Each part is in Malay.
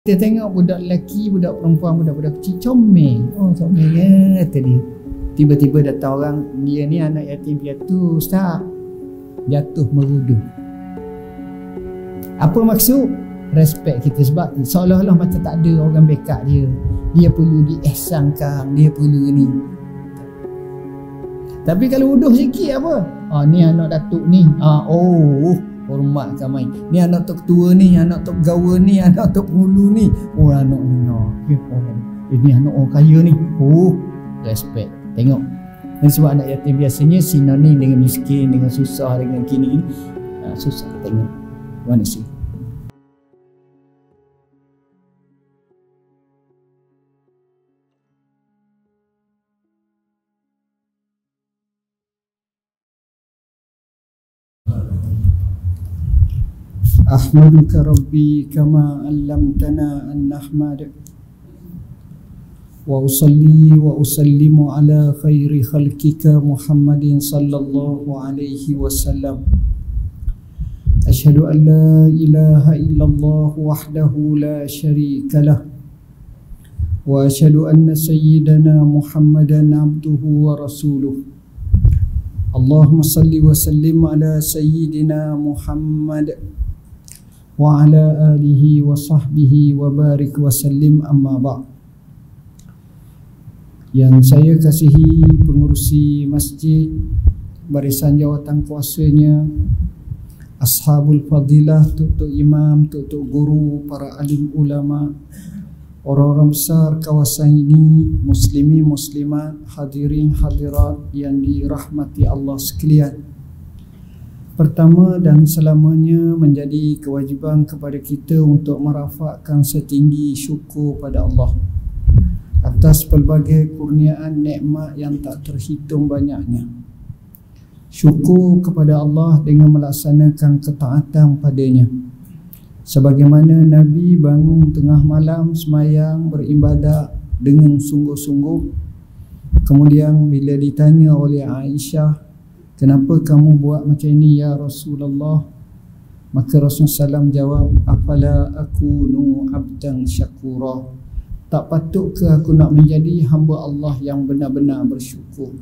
Kita tengok budak lelaki, budak perempuan, budak-budak kecil comel. Oh, comel kata dia. Tiba-tiba datang orang, dia ni anak yatim piatu, ustaz. Jatuh merudu. Apa maksud? Respect kita, sebab seolah-olah macam tak ada orang backup dia. Dia perlu diihsankan, dia perlu ni. Tapi kalau uduh sikit apa? Ni anak datuk ni. Hormatkan main. Ni anak tok ketua ni, anak tok pegawai ni, anak tok penghulu ni. Anak ni. Ini anak orang kaya ni. Respect. Tengok. Dan sebab anak yatim biasanya sinonim dengan miskin, dengan susah, dengan kini. Susah. Tengok. Mana sih? Ahmaduka Rabbi kama allamtana an nahmad wa usalli wa usallimu ala khairi khalqika Muhammadin sallallahu alaihi wasallam. Ashhadu an la ilaha illallah wahdahu la syarika lah wa ashhadu anna sayyidana Muhammadan abduhu wa rasuluh. Allahumma salli wa sallim ala sayyidina Muhammad wa ala alihi wa sahbihi wa barik wa sallim, amma ba'. Yang saya kasihi pengurusi masjid, barisan jawatan kuasanya, ashabul fadilah, tuk-tuk imam, tuk-tuk guru, para alim ulama, orang-orang besar kawasan ini, muslimi muslimat, hadirin hadirat yang dirahmati Allah sekalian. Pertama dan selamanya menjadi kewajiban kepada kita untuk merafakkan setinggi syukur pada Allah atas pelbagai kurniaan nikmat yang tak terhitung banyaknya. Syukur kepada Allah dengan melaksanakan ketaatan padanya. Sebagaimana Nabi bangun tengah malam sembahyang beribadat dengan sungguh-sungguh. Kemudian bila ditanya oleh Aisyah, kenapa kamu buat macam ini ya Rasulullah? Maka Rasulullah SAW jawab, afala akunu abdan syakura. Tak patut ke aku nak menjadi hamba Allah yang benar-benar bersyukur?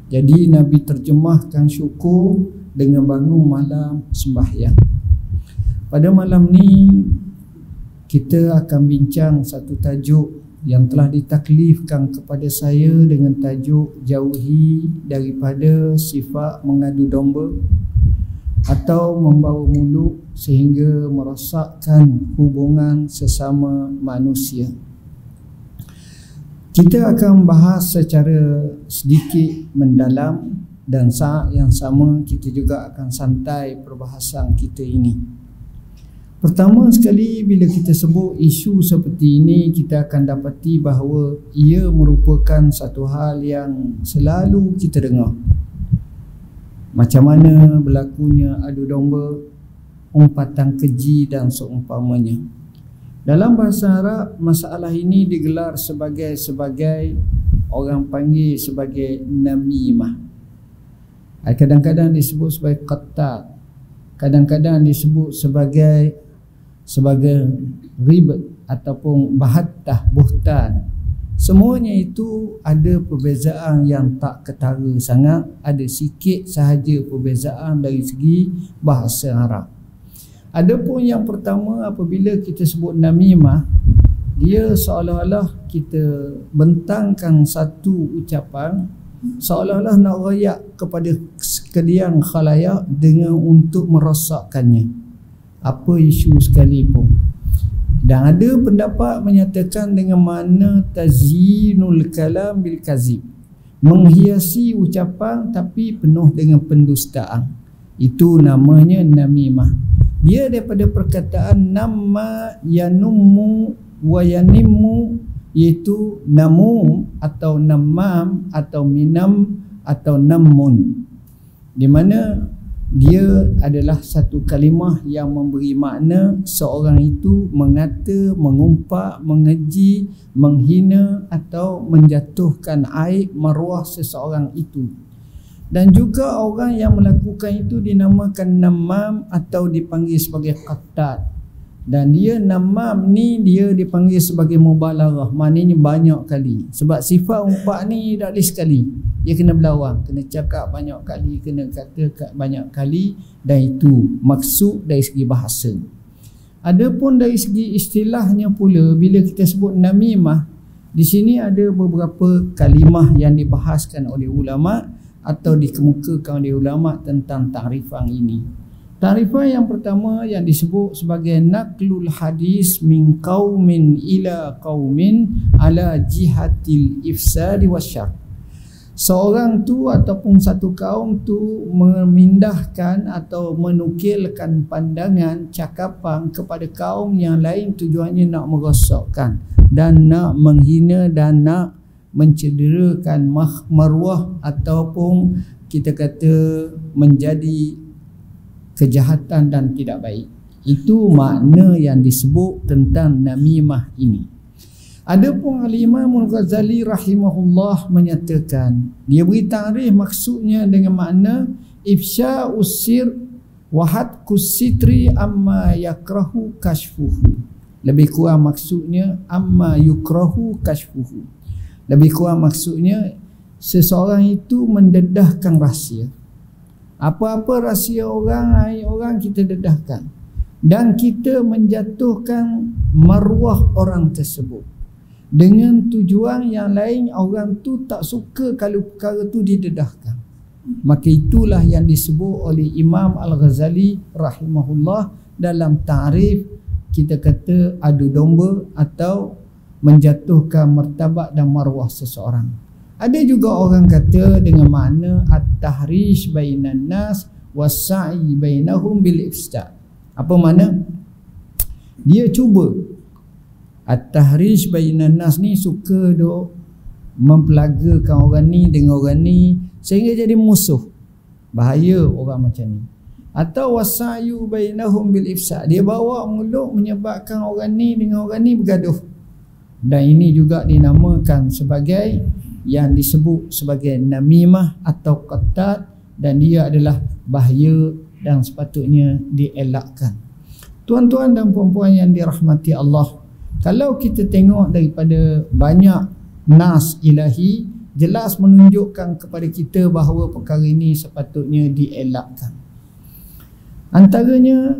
Jadi Nabi terjemahkan syukur dengan bangun malam sembahyang. Pada malam ni kita akan bincang satu tajuk yang telah ditaklifkan kepada saya dengan tajuk jauhi daripada sifat mengadu domba atau membawa mulut sehingga merosakkan hubungan sesama manusia. Kita akan bahas secara sedikit mendalam dan saat yang sama kita juga akan santai perbahasan kita ini. Pertama sekali, bila kita sebut isu seperti ini, kita akan dapati bahawa ia merupakan satu hal yang selalu kita dengar. Macam mana berlakunya adu domba, umpatan keji dan seumpamanya. Dalam bahasa Arab, masalah ini digelar sebagai orang panggil sebagai namimah. Kadang-kadang disebut sebagai qattat, kadang-kadang disebut sebagai ribet ataupun bahattah, buhtan. Semuanya itu ada perbezaan yang tak ketara sangat, ada sikit sahaja perbezaan dari segi bahasa Arab. Adapun yang pertama, apabila kita sebut namimah, dia seolah-olah kita bentangkan satu ucapan seolah-olah nak royak kepada sekalian khalayak dengan untuk merosakkannya, apa isu sekalipun. Dan ada pendapat menyatakan dengan makna tazyinul kalam bil kazib, menghiasi ucapan tapi penuh dengan pendustaan. Itu namanya namimah. Dia daripada perkataan nama yanummu wa yanimmu, iaitu namum atau namam atau minam atau namun, di mana dia adalah satu kalimah yang memberi makna seorang itu mengata, mengumpat, mengeji, menghina atau menjatuhkan aib maruah seseorang itu. Dan juga orang yang melakukan itu dinamakan namam atau dipanggil sebagai qattat. Dan dia namam ni dia dipanggil sebagai mubalaghah, maknanya banyak kali. Sebab sifat umpat ni tak boleh sekali, dia kena berlawang, kena cakap banyak kali, kena kata banyak kali. Dan itu maksud dari segi bahasa. Adapun dari segi istilahnya pula, bila kita sebut namimah, di sini ada beberapa kalimah yang dibahaskan oleh ulama atau dikemukakan oleh ulama tentang ta'rifan ini. Ta'rifan yang pertama yang disebut sebagai naqlul hadis min qaumin ila qaumin ala jihatil ifsadi wasyarr. Seorang tu ataupun satu kaum tu memindahkan atau menukilkan pandangan cakapan kepada kaum yang lain, tujuannya nak merosakkan dan nak menghina dan nak mencederakan maruah ataupun kita kata menjadi kejahatan dan tidak baik. Itu makna yang disebut tentang namimah ini. Adapun Al-Imam Al-Ghazali rahimahullah menyatakan, dia beri ta'rif maksudnya dengan makna ifsya'us sir wa hatkus sitri amma yakrahu kashfuhu. Lebih kurang maksudnya amma yukrahu kashfuhu. Lebih kurang maksudnya seseorang itu mendedahkan rahsia. Apa-apa rahsia orang, aib orang kita dedahkan, dan kita menjatuhkan maruah orang tersebut dengan tujuan yang lain. Orang tu tak suka kalau perkara tu didedahkan. Maka itulah yang disebut oleh Imam Al-Ghazali rahimahullah dalam ta'rif, kita kata adu domba atau menjatuhkan martabat dan maruah seseorang. Ada juga orang kata dengan makna at-tahrish bainan nas was-sa'i bainahum bil ifsad. Apa makna? Dia cuba at-tahrish bainan nas ni, suka duk mempelagakan orang ni dengan orang ni sehingga jadi musuh. Bahaya orang macam ni. Atau was-sa'yu bainahum bil ifsad, dia bawa mulut menyebabkan orang ni dengan orang ni bergaduh. Dan ini juga dinamakan sebagai yang disebut sebagai namimah atau qatat, dan dia adalah bahaya dan sepatutnya dielakkan. Tuan-tuan dan puan-puan yang dirahmati Allah, kalau kita tengok daripada banyak nas ilahi, jelas menunjukkan kepada kita bahawa perkara ini sepatutnya dielakkan. Antaranya,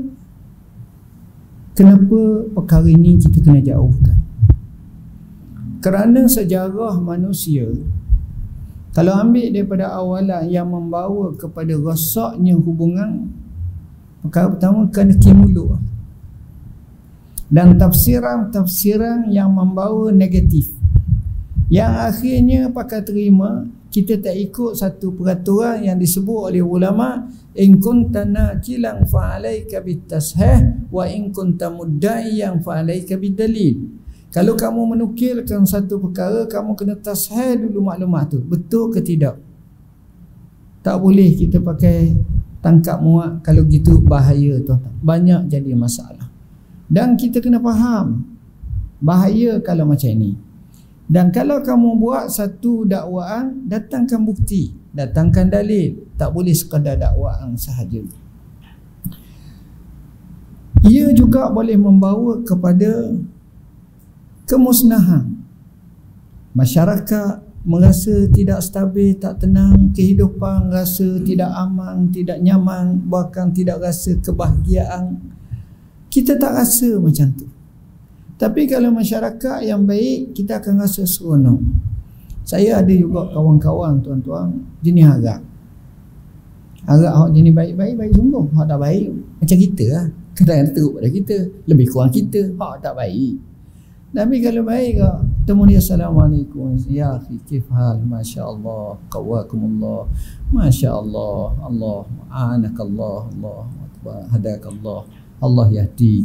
kenapa perkara ini kita kena jauhkan? Kerana sejarah manusia, kalau ambil daripada awalan yang membawa kepada rosaknya hubungan, perkara pertama kehendaki mulut, dan tafsiran-tafsiran yang membawa negatif, yang akhirnya pakai terima. Kita tak ikut satu peraturan yang disebut oleh ulama, in kunta naqilan fa alayka bitashih wa in kunta mudda'iyan fa alayka bidalil. Kalau kamu menukilkan satu perkara, kamu kena tashih dulu maklumat tu, betul ke tidak. Tak boleh kita pakai tangkap muat. Kalau gitu bahaya tuan-tuan, banyak jadi masalah. Dan kita kena faham bahaya kalau macam ini. Dan kalau kamu buat satu dakwaan, datangkan bukti, datangkan dalil. Tak boleh sekadar dakwaan sahaja. Ia juga boleh membawa kepada kemusnahan. Masyarakat merasa tidak stabil, tak tenang, kehidupan rasa tidak aman, tidak nyaman, bahkan tidak rasa kebahagiaan. Kita tak rasa macam tu. Tapi kalau masyarakat yang baik, kita akan rasa seronok. Saya ada juga kawan-kawan tuan-tuan jenis harap. Harap jenis baik-baik sungguh. Hak tak baik macam kita lah, kadang-kadang teruk pada kita, lebih kurang kita. Hak tak baik. Tapi kalau baik kak, temu dia, assalamualaikum ya akhi, kif hal, masya-Allah, qawakumullah, masya-Allah, Allah a'anakallah, Allah akbar, hadakallah, Allah yahdi.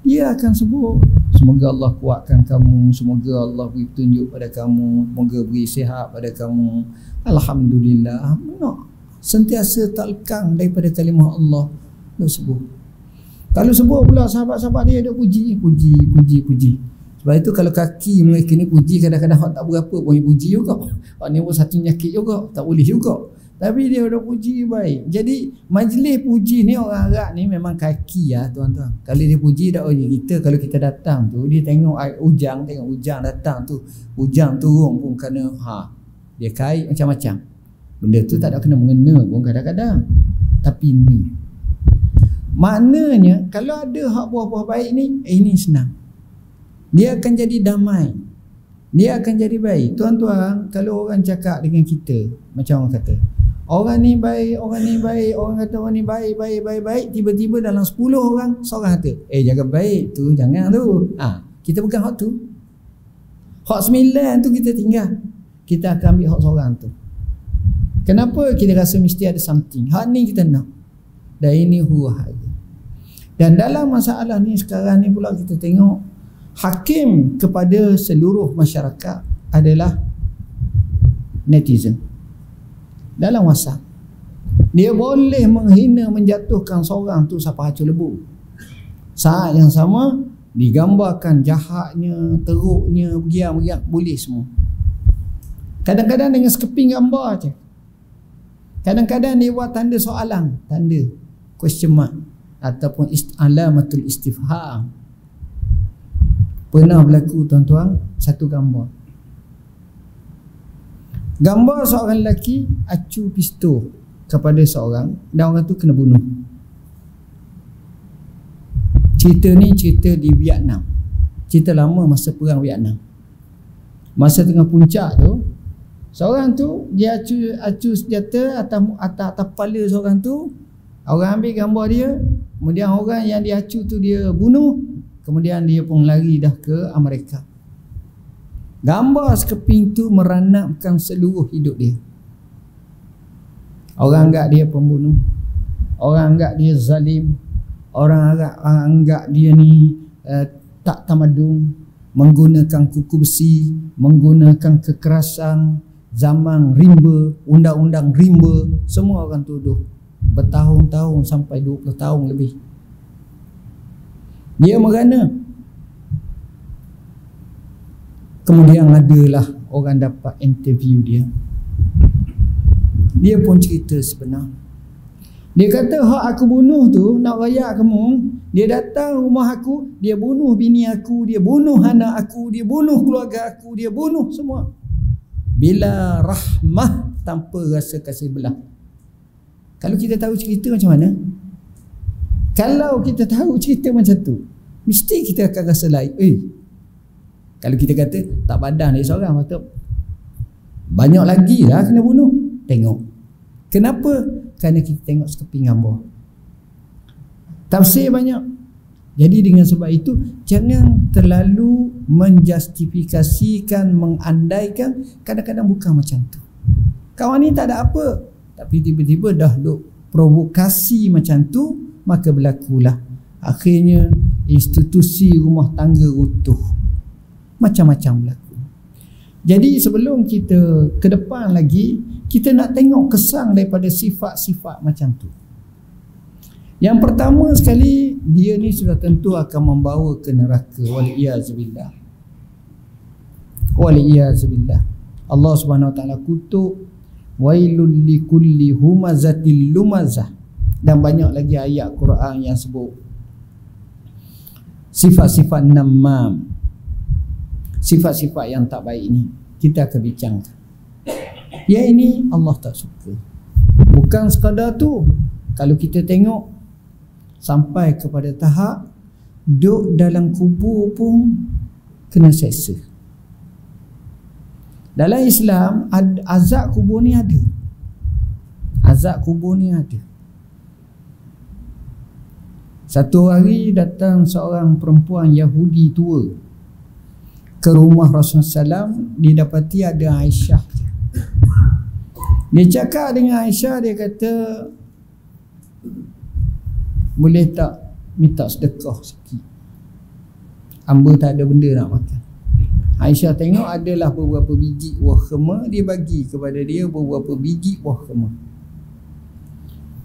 Dia akan sebut, semoga Allah kuatkan kamu, semoga Allah beri petunjuk pada kamu, semoga beri sihat pada kamu. Alhamdulillah. Benar. Sentiasa tak lekang daripada kalimah Allah. Dia sebut. Kalau sebut pula sahabat-sahabat dia puji. Sebab itu kalau kaki mereka ni puji, kadang-kadang tak berapa pun puji juga. Ni pun satu nyakit juga, tak boleh juga. Tapi dia dah puji baik. Jadi majlis puji ni orang Arab ni memang kaki lah tuan-tuan. Kalau dia puji dah kita, kalau kita datang tu dia tengok air ujang, tengok ujang datang tu, ujang turun pun kena dia kait macam-macam. Benda tu tak ada kena mengena pun kadang-kadang. Tapi ni maknanya kalau ada hak buah-buah baik ni, ini senang. Dia akan jadi damai. Dia akan jadi baik. Tuan-tuan, kalau orang cakap dengan kita, macam orang kata, orang ni baik, orang ni baik, orang kata orang ni baik, tiba-tiba dalam 10 orang, seorang kata, jaga baik tu, jangan tu. Kita pegang hak tu. Hak 9 tu kita tinggal. Kita akan ambil hak seorang tu. Kenapa kita rasa mesti ada something? Hak ni kita nak. Dan ini huwa. Dan dalam masalah ni sekarang ni pula kita tengok hakim kepada seluruh masyarakat adalah netizen dalam WhatsApp. Dia boleh menghina, menjatuhkan seorang tu sampai hacur lebu. Saat yang sama digambarkan jahatnya, teruknya, bergiam-giam, boleh semua. Kadang-kadang dengan sekeping gambar je. Kadang-kadang dia buat tanda soalan, tanda question mark ataupun alamatul istifham. Pernah berlaku tuan-tuan satu gambar. Gambar seorang lelaki acu pistol kepada seorang dan orang tu kena bunuh. Cerita ni cerita di Vietnam. Cerita lama masa perang Vietnam. Masa tengah puncak tu, seorang tu dia acu senjata atas kepala seorang tu. Orang ambil gambar dia, kemudian orang yang dia acu tu dia bunuh. Kemudian dia pun lari dah ke Amerika. Gambar sekeping tu meranapkan seluruh hidup dia. Orang anggap dia pembunuh. Orang anggap dia zalim. Orang anggap dia ni tak tamadun, menggunakan kuku besi, menggunakan kekerasan, zaman rimba, undang-undang rimba, semua orang tuduh. Bertahun-tahun sampai 20 tahun lebih. Dia merana. Kemudian adalah orang dapat interview dia. Dia pun cerita sebenar. Dia kata hak aku bunuh tu nak rayak kamu. Dia datang rumah aku, dia bunuh bini aku, dia bunuh anak aku, dia bunuh keluarga aku, dia bunuh semua. Bila rahmah, tanpa rasa kasih belah. Kalau kita tahu cerita macam mana? Kalau kita tahu cerita macam tu, mesti kita akan rasa lain. Kalau kita kata tak padan dia seorang, patut banyak lagi lah kena bunuh. Tengok. Kenapa? Kerana kita tengok sekeping gambar. Tafsir banyak. Jadi dengan sebab itu, jangan terlalu menjustifikasikan, mengandaikan. Kadang-kadang bukan macam tu. Kawan ni tak ada apa, tapi tiba-tiba dah duk provokasi macam tu, maka berlakulah akhirnya institusi rumah tangga runtuh. Macam-macam berlaku. Jadi sebelum kita ke depan lagi, kita nak tengok kesan daripada sifat-sifat macam tu. Yang pertama sekali, dia ni sudah tentu akan membawa ke neraka. Waliyazubillah. Waliyazubillah. Allah Subhanahu Wa Taala kutuk wailul likulli humazatil lumazah. Dan banyak lagi ayat Quran yang sebut sifat-sifat namam, sifat-sifat yang tak baik ini kita akan bincangkan. Yang ini Allah tak suka. Bukan sekadar tu, kalau kita tengok sampai kepada tahap duduk dalam kubur pun kena seksa. Dalam Islam azab kubur ni ada. Azab kubur ni ada. Satu hari datang seorang perempuan Yahudi tua ke rumah Rasulullah SAW. Dia dapati ada Aisyah. Dia cakap dengan Aisyah, dia kata, boleh tak minta sedekah sikit? Hamba tak ada benda nak makan. Aisyah tengok adalah beberapa biji buah kurma, dia bagi kepada dia beberapa biji buah kurma.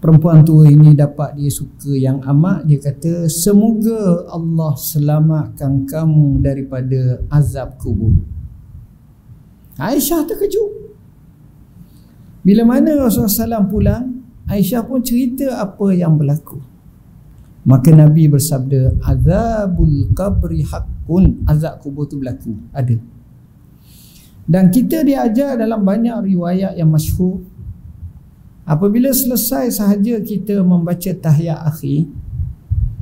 Perempuan tua ini dapat dia suka yang amat. Dia kata, semoga Allah selamatkan kamu daripada azab kubur. Aisyah terkejut. Bila mana Rasulullah SAW pulang, Aisyah pun cerita apa yang berlaku. Maka Nabi bersabda, azabul qabri haqqun, azab kubur tu berlaku, ada. Dan kita diajar dalam banyak riwayat yang masyhur, apabila selesai sahaja kita membaca tahiyat akhir,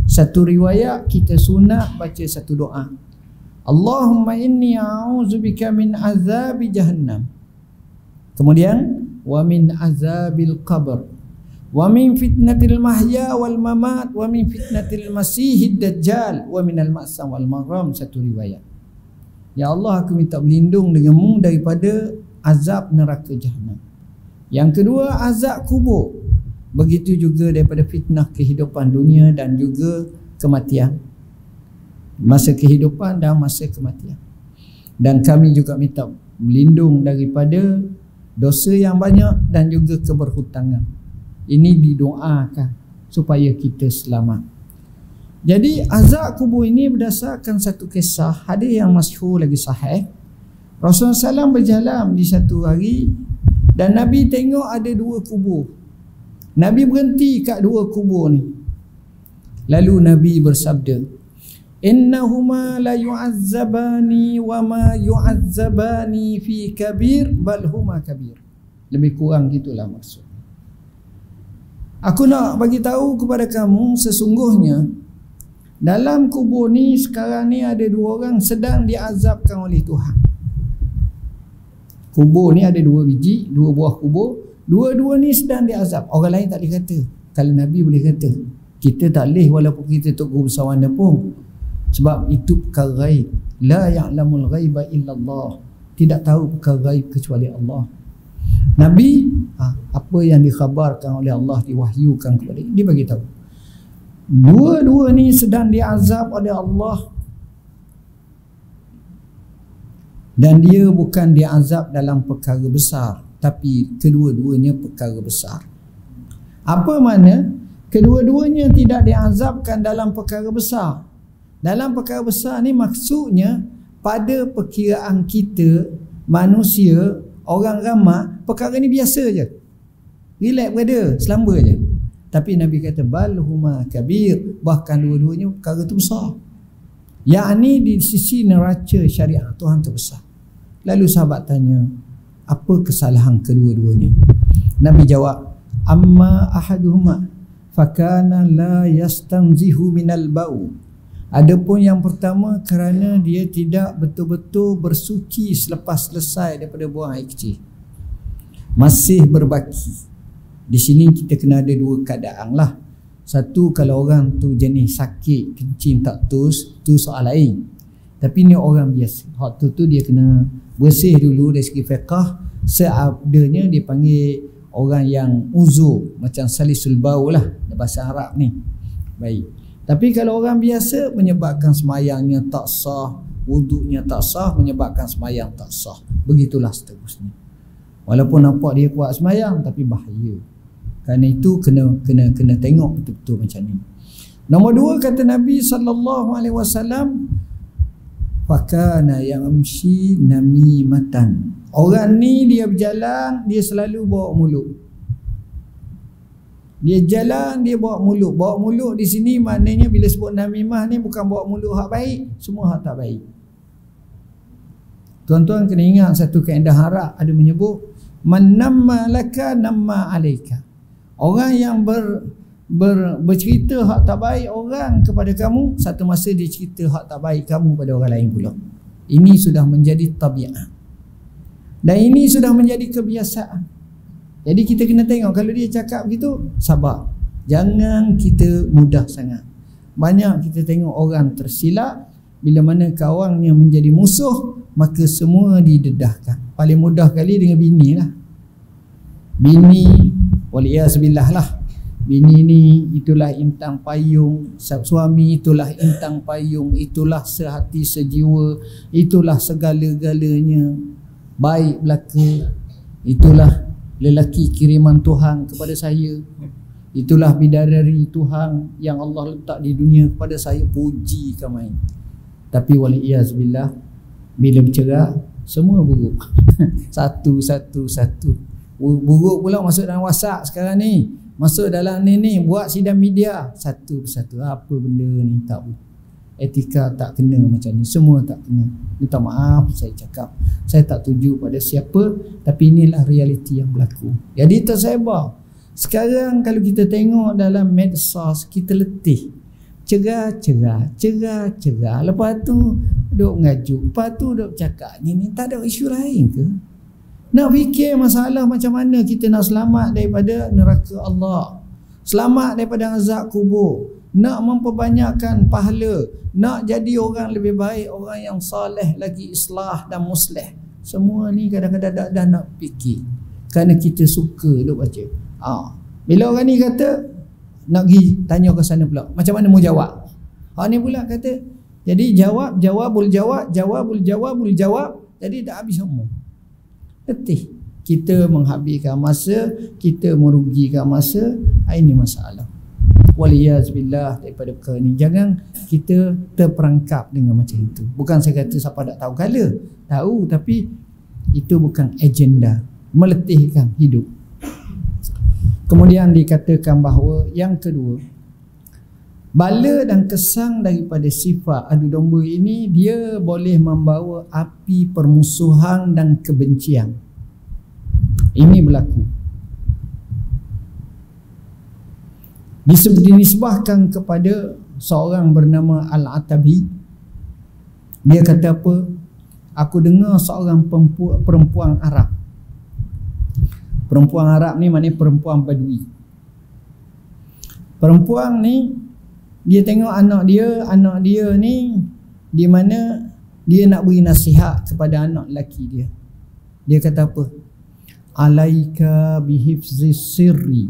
satu riwayat kita sunat baca satu doa, Allahumma inni a'udzubika min azabi jahannam, kemudian wa min azabil qabr, wa min fitnatil mahya wal mamat, wa min fitnatil masihid dajjal, wa minal ma'sam wal maghram. Satu riwayat, ya Allah, aku minta berlindung denganmu daripada azab neraka jahannam. Yang kedua, azab kubur. Begitu juga daripada fitnah kehidupan dunia dan juga kematian, masa kehidupan dan masa kematian. Dan kami juga minta berlindung daripada dosa yang banyak dan juga keberhutangan. Ini didoakan supaya kita selamat. Jadi azab kubur ini berdasarkan satu kisah hadis yang masyhur lagi sahih. Rasulullah SAW berjalan di satu hari dan Nabi tengok ada dua kubur. Nabi berhenti kat dua kubur ni. Lalu Nabi bersabda, innahuma la yu'azzabani wa ma yu'azzabani fi kabir bal huma kabir. Lebih kurang gitulah maksud. Aku nak bagi tahu kepada kamu, sesungguhnya dalam kubur ni sekarang ni ada dua orang sedang diazabkan oleh Tuhan. Kubur ni ada dua biji, dua buah kubur, dua-dua ni sedang diazab. Orang lain tak boleh kata. Kalau Nabi boleh kata, kita tak boleh walaupun kita tok guru besar pun. Sebab itu perkara gaib. La ya'lamul ghaiba illallah. Tidak tahu perkara gaib kecuali Allah. Nabi, apa yang dikhabarkan oleh Allah, diwahyukan kepada dia, bagi tahu. Dua-dua ni sedang diazab oleh Allah. Dan dia bukan diazab dalam perkara besar, tapi kedua-duanya perkara besar. Apa makna? Kedua-duanya tidak diazabkan dalam perkara besar. Dalam perkara besar ni maksudnya pada perkiraan kita manusia, orang ramai, perkara ni biasa je. Relax berada, selamba je. Tapi Nabi kata bal huma kabir, bahkan dua-duanya perkara tu besar. Yakni di sisi neraca syariat Tuhan tu besar. Lalu sahabat tanya, apa kesalahan kedua-duanya? Nabi jawab, amma ahaduhuma fakana la yastanzihu minal bau. Adapun yang pertama, kerana dia tidak betul-betul bersuci selepas selesai daripada buang air kecil, masih berbaki. Di sini kita kena ada dua keadaan lah. Satu, kalau orang tu jenis sakit, kencing tak tus, tu soal lain. Tapi ni orang biasa, waktu tu dia kena bersih dulu dari segi fiqah. Seadanya dia panggil orang yang uzur, macam salisul bau lah bahasa Arab ni. Baik. Tapi kalau orang biasa, menyebabkan semayangnya tak sah, wuduknya tak sah, menyebabkan semayang tak sah. Begitulah seterusnya. Walaupun nampak dia kuat semayang, tapi bahaya. Kerana itu kena tengok betul-betul macam ni. Nombor dua, kata Nabi SAW, fakana yamshi namimatan. Orang ni dia berjalan, dia selalu bawa mulut. Dia jalan, dia bawa mulut. Bawa mulut di sini maknanya bila sebut namimah ni bukan bawa mulut hak baik, semua hak tak baik. Tuan-tuan kena ingat satu kaedah Arab ada menyebut man namma laka namma alaika. Orang yang bercerita hak tak baik orang kepada kamu, satu masa dia cerita hak tak baik kamu pada orang lain pula. Ini sudah menjadi tabiat. Dan ini sudah menjadi kebiasaan. Jadi kita kena tengok, kalau dia cakap begitu, sabar. Jangan kita mudah sangat. Banyak kita tengok orang tersilap, bila mana kawannya menjadi musuh, maka semua didedahkan. Paling mudah kali dengan bini lah. Bini, waliyazbillah lah. Bini ni itulah intang payung, suami itulah intang payung, itulah sehati sejiwa, itulah segala-galanya baik belaka, itulah lelaki kiriman Tuhan kepada saya, itulah bidadari Tuhan yang Allah letak di dunia kepada saya, puji kami. Tapi waliyazbillah, bila bercerak semua buruk. Satu. Buruk pula masuk dalam WhatsApp sekarang ni, masuk dalam ni buat sidang media satu persatu. Apa benda ni, tak etika tak kena macam ni, semua tak kena. Minta maaf saya cakap, saya tak tuju pada siapa, tapi inilah realiti yang berlaku. Jadi tersebar. Sekarang kalau kita tengok dalam medsos, kita letih, cerah. Lepas tu duk ngajuk, lepas tu duk cakap ni tak ada isu lain ke? Nak fikir masalah macam mana kita nak selamat daripada neraka Allah, selamat daripada azab kubur, nak memperbanyakkan pahala, nak jadi orang lebih baik, orang yang soleh lagi, islah dan musleh. Semua ni kadang-kadang dah nak fikir, kerana kita suka duk baca. Bila orang ni kata nak pergi tanya ke sana pula, macam mana mau jawab? Ni pula kata, jadi jawabul jawab, jadi tak habis semua. Letih. Kita menghabiskan masa, kita merugikan masa. Ini masalah. Waliyazbillah daripada perkara ni. Jangan kita terperangkap dengan macam itu. Bukan saya kata siapa tak tahu kala, tahu, tapi itu bukan agenda meletihkan hidup. Kemudian dikatakan bahawa yang kedua, bala dan kesang daripada sifat adu domba ini, dia boleh membawa api permusuhan dan kebencian. Ini berlaku. Dinisbahkan kepada seorang bernama Al-Atabi. Dia kata apa? Aku dengar seorang perempuan Arab. Perempuan Arab ni maknanya perempuan Badui. Perempuan ni, dia tengok anak dia ni di mana dia nak beri nasihat kepada anak lelaki dia. Dia kata apa? Alaika bihifzis sirri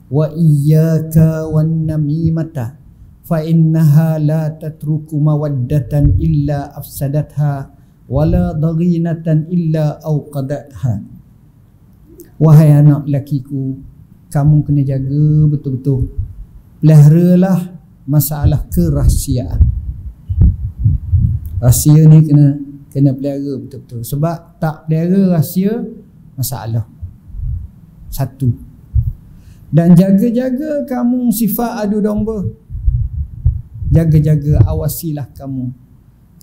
wa iyyaka wan namimata fa innaha la tatruku mawaddatan illa afsadatha wala daghinatan illa awqadatha. Wahai anak lakiku, kamu kena jaga betul-betul, peliharalah masalah kerahsiaan. Rahsia ni kena pelihara betul-betul. Sebab tak pelihara rahsia, masalah. Satu. Dan jaga-jaga kamu sifat adu domba. Jaga-jaga, awasilah kamu.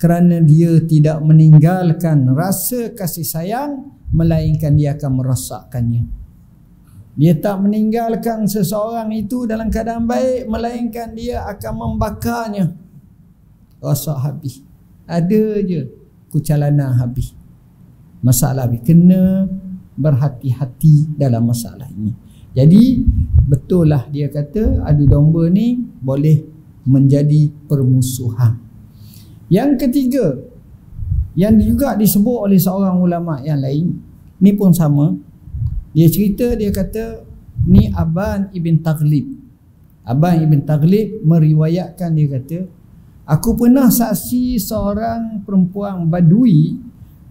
Kerana dia tidak meninggalkan rasa kasih sayang, melainkan dia akan merosakkannya. Dia tak meninggalkan seseorang itu dalam keadaan baik, melainkan dia akan membakarnya. Rosak habis. Ada je kucalana habis. Masalah habis. Kena berhati-hati dalam masalah ini. Jadi betul lah dia kata adu domba ni boleh menjadi permusuhan. Yang ketiga, yang juga disebut oleh seorang ulama yang lain, ni pun sama. Dia cerita, dia kata ni Aban Ibn Taghlib. Aban Ibn Taghlib meriwayatkan, dia kata, aku pernah saksi seorang perempuan Badui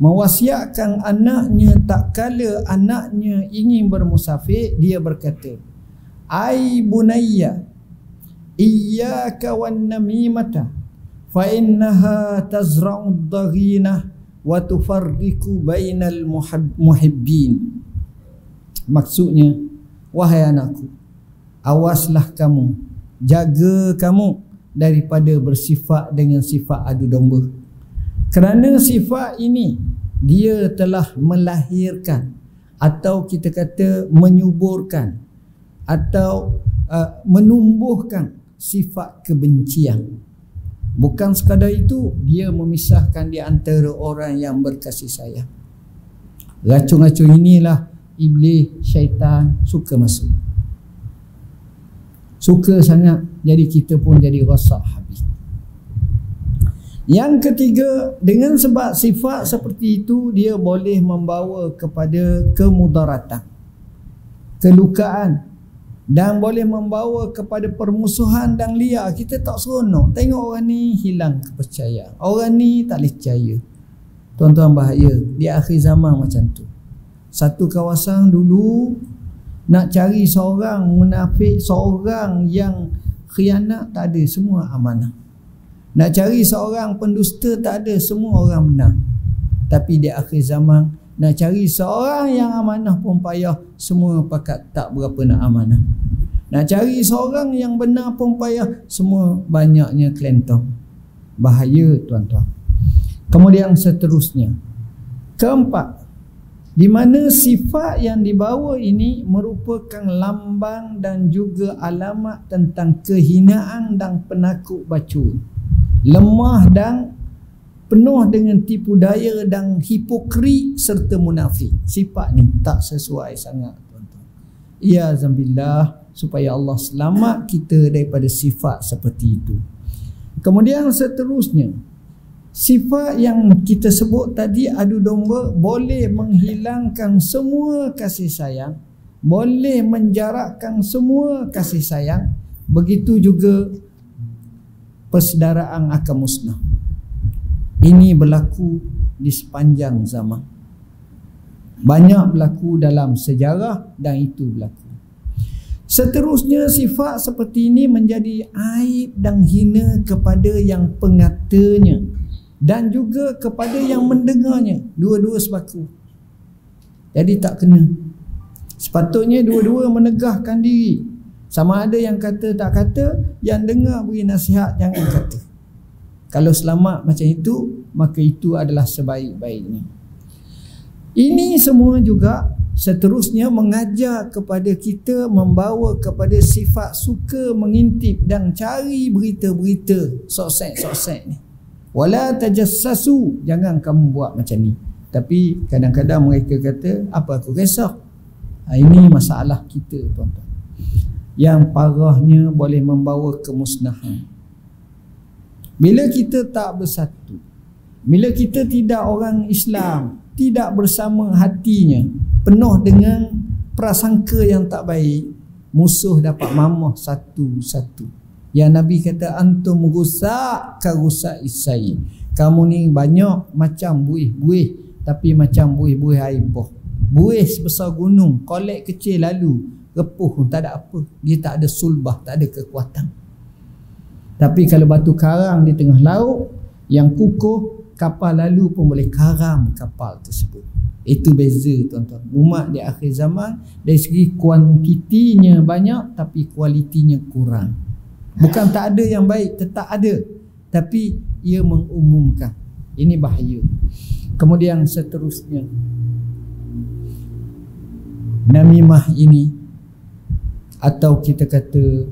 mewasiatkan anaknya tak kala anaknya ingin bermusafir, dia berkata, ai bunayya iyyaka wan namimata fa innaha tazra'u ad-daghinah wa tufarriqu bainal muhibbin. Maksudnya, wahai anakku, awaslah kamu, jaga kamu daripada bersifat dengan sifat adu domba. Kerana sifat ini dia telah melahirkan, atau kita kata menyuburkan, atau menumbuhkan sifat kebencian. Bukan sekadar itu, dia memisahkan di antara orang yang berkasih sayang. Racun-racun inilah iblis, syaitan suka masuk. Suka sangat. Jadi kita pun jadi rosak habis. Yang ketiga, dengan sebab sifat seperti itu, dia boleh membawa kepada kemudaratan, kelukaan, dan boleh membawa kepada permusuhan dan liar. Kita tak seronok tengok orang ni hilang kepercayaan, orang ni tak boleh percaya. Tuan-tuan, bahaya di akhir zaman macam tu. Satu kawasan dulu nak cari seorang munafik, seorang yang khianat, tak ada, semua amanah. Nak cari seorang pendusta, tak ada, semua orang benar. Tapi di akhir zaman Nak cari seorang yang amanah pun payah, semua pakat tak berapa nak amanah. Nak cari seorang yang benar pun payah, semua banyaknya kelentong. Bahaya tuan-tuan. Kemudian seterusnya, keempat, di mana sifat yang dibawa ini merupakan lambang dan juga alamat tentang kehinaan dan penakut bacul, lemah dan penuh dengan tipu daya dan hipokrit serta munafik. Sifat ni tak sesuai sangat tuan-tuan. Ya zambillah, supaya Allah selamat kita daripada sifat seperti itu. Kemudian seterusnya, sifat yang kita sebut tadi, adu domba, boleh menghilangkan semua kasih sayang, boleh menjarakkan semua kasih sayang. Begitu juga persaudaraan akan musnah. Ini berlaku di sepanjang zaman. Banyak berlaku dalam sejarah dan itu berlaku. Seterusnya, sifat seperti ini menjadi aib dan hina kepada yang pengatanya dan juga kepada yang mendengarnya. Dua-dua sebaku. Jadi tak kena. Sepatutnya dua-dua menegahkan diri. Sama ada yang kata tak kata, yang dengar beri nasihat jangan kata. Kalau selamat macam itu, maka itu adalah sebaik-baiknya. Ini semua juga seterusnya mengajar kepada kita, membawa kepada sifat suka mengintip dan cari berita-berita sosek-sosek ni. Wala tajassasu, jangan kamu buat macam ni. Tapi kadang-kadang mereka kata, apa aku kisah? Ini masalah kita tuan-tuan, yang parahnya boleh membawa kemusnahan. Bila kita tak bersatu, bila kita tidak orang Islam, tidak bersama hatinya, penuh dengan prasangka yang tak baik, musuh dapat mamah satu-satu. Yang Nabi kata, antum rusak ka rusak isai. Kamu ni banyak macam buih-buih, tapi macam buih-buih air boh. Buih sebesar gunung, kolek kecil lalu, repuh tak ada apa. Dia tak ada sulbah, tak ada kekuatan. Tapi kalau batu karang di tengah laut yang kukuh, kapal lalu pun boleh karam kapal tersebut. Itu beza tuan-tuan. Umat di akhir zaman dari segi kuantitinya banyak tapi kualitinya kurang. Bukan tak ada yang baik, tetap ada, tapi ia mengumumkan. Ini bahaya. Kemudian seterusnya, namimah ini, atau kita kata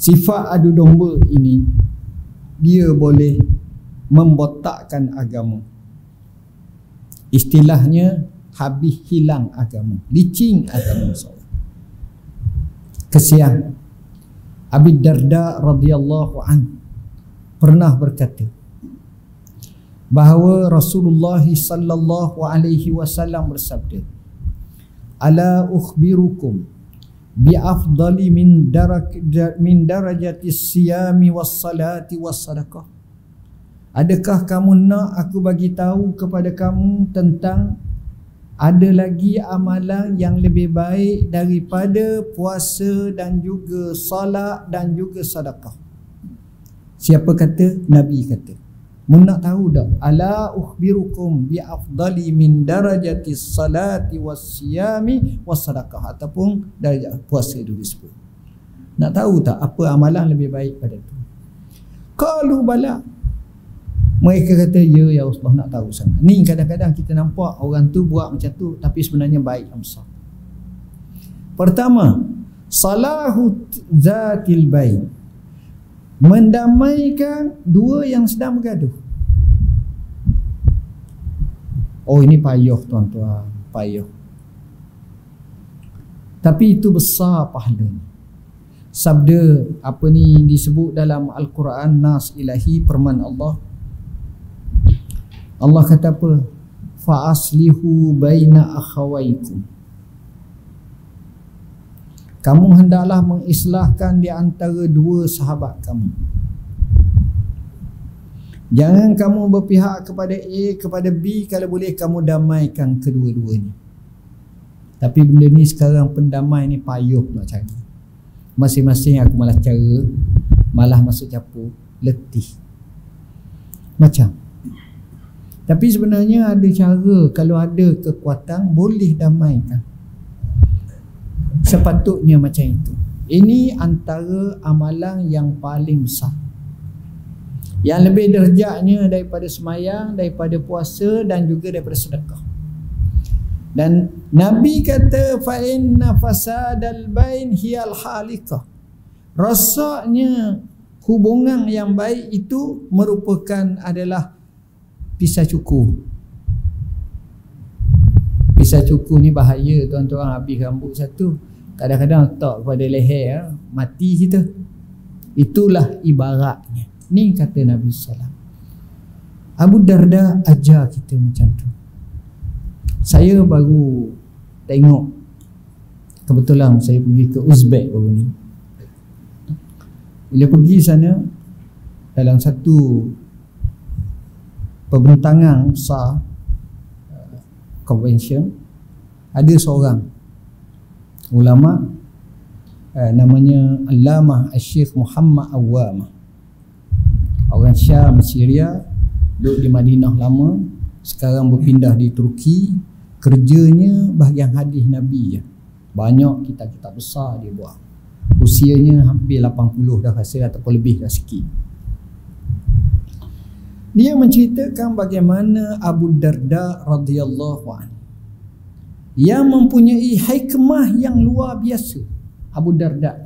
sifat adu domba ini, dia boleh membotakkan agama. Istilahnya habis hilang agama, licin agama seorang. Kesian Abi Darda radhiyallahu an pernah berkata bahawa Rasulullah sallallahu alaihi wasallam bersabda, ala ukhbirukum bi afdali min darajati siyami was salati was sadaqah. Adakah kamu nak aku bagi tahu kepada kamu tentang ada lagi amalan yang lebih baik daripada puasa dan juga solat dan juga sedekah? Siapa kata? Nabi kata. Mun nak tahu dah, ala ukhbirukum bi afdali min darajati salati wassiyami wassadaqah, ataupun darjah puasa itu disebut. Nak tahu tak apa amalan lebih baik pada itu? Qalu bala. Mereka kata, ya Rasulullah, nak tahu sangat. Ni kadang-kadang kita nampak orang tu buat macam tu tapi sebenarnya baik besar. Pertama, salahu zatil bain, mendamaikan dua yang sedang bergaduh. Oh, ini payah tuan-tuan, payah. Tapi itu besar pahalanya. Sabda apa ni disebut dalam Al-Quran, nas ilahi, firman Allah. Allah kata apa? Fa aslihu baina akhawaikum. Kamu hendaklah mengislahkan di antara dua sahabat kamu. Jangan kamu berpihak kepada A, kepada B. Kalau boleh kamu damaikan kedua-duanya. Tapi benda ni sekarang pendamai ni payuh nak cari. Masing-masing aku malah cara, malah masuk capur, letih. Macam. Tapi sebenarnya ada cara, kalau ada kekuatan boleh damaikan. Sepatutnya macam itu. Ini antara amalan yang paling besar, yang lebih derajatnya daripada semayang, daripada puasa dan juga daripada sedekah. Dan Nabi kata fa inna fasadal bain hiyal halikah. Rasanya hubungan yang baik itu merupakan adalah pisah cukur. Pisah cukur ni bahaya tuan-tuan, habis rambut satu kadang-kadang letak pada leher, mati kita. Itulah ibaratnya. Ni kata Nabi SAW. Abu Darda ajar kita macam tu. Saya baru tengok, kebetulan saya pergi ke Uzbek baru ni. Bila pergi sana, dalam satu pembentangan besar convention, ada seorang ulama namanya Allamah Syekh Muhammad Awwamah, orang Syam, Syria, duduk di Madinah lama, sekarang berpindah di Turki. Kerjanya bahagian hadis Nabi je. Banyak kitab-kitab besar dia buat. Usianya hampir 80 dah rasa, ataupun lebih dah sikit. Dia menceritakan bagaimana Abu Darda radhiyallahu anhu yang mempunyai hikmah yang luar biasa, Abu Darda.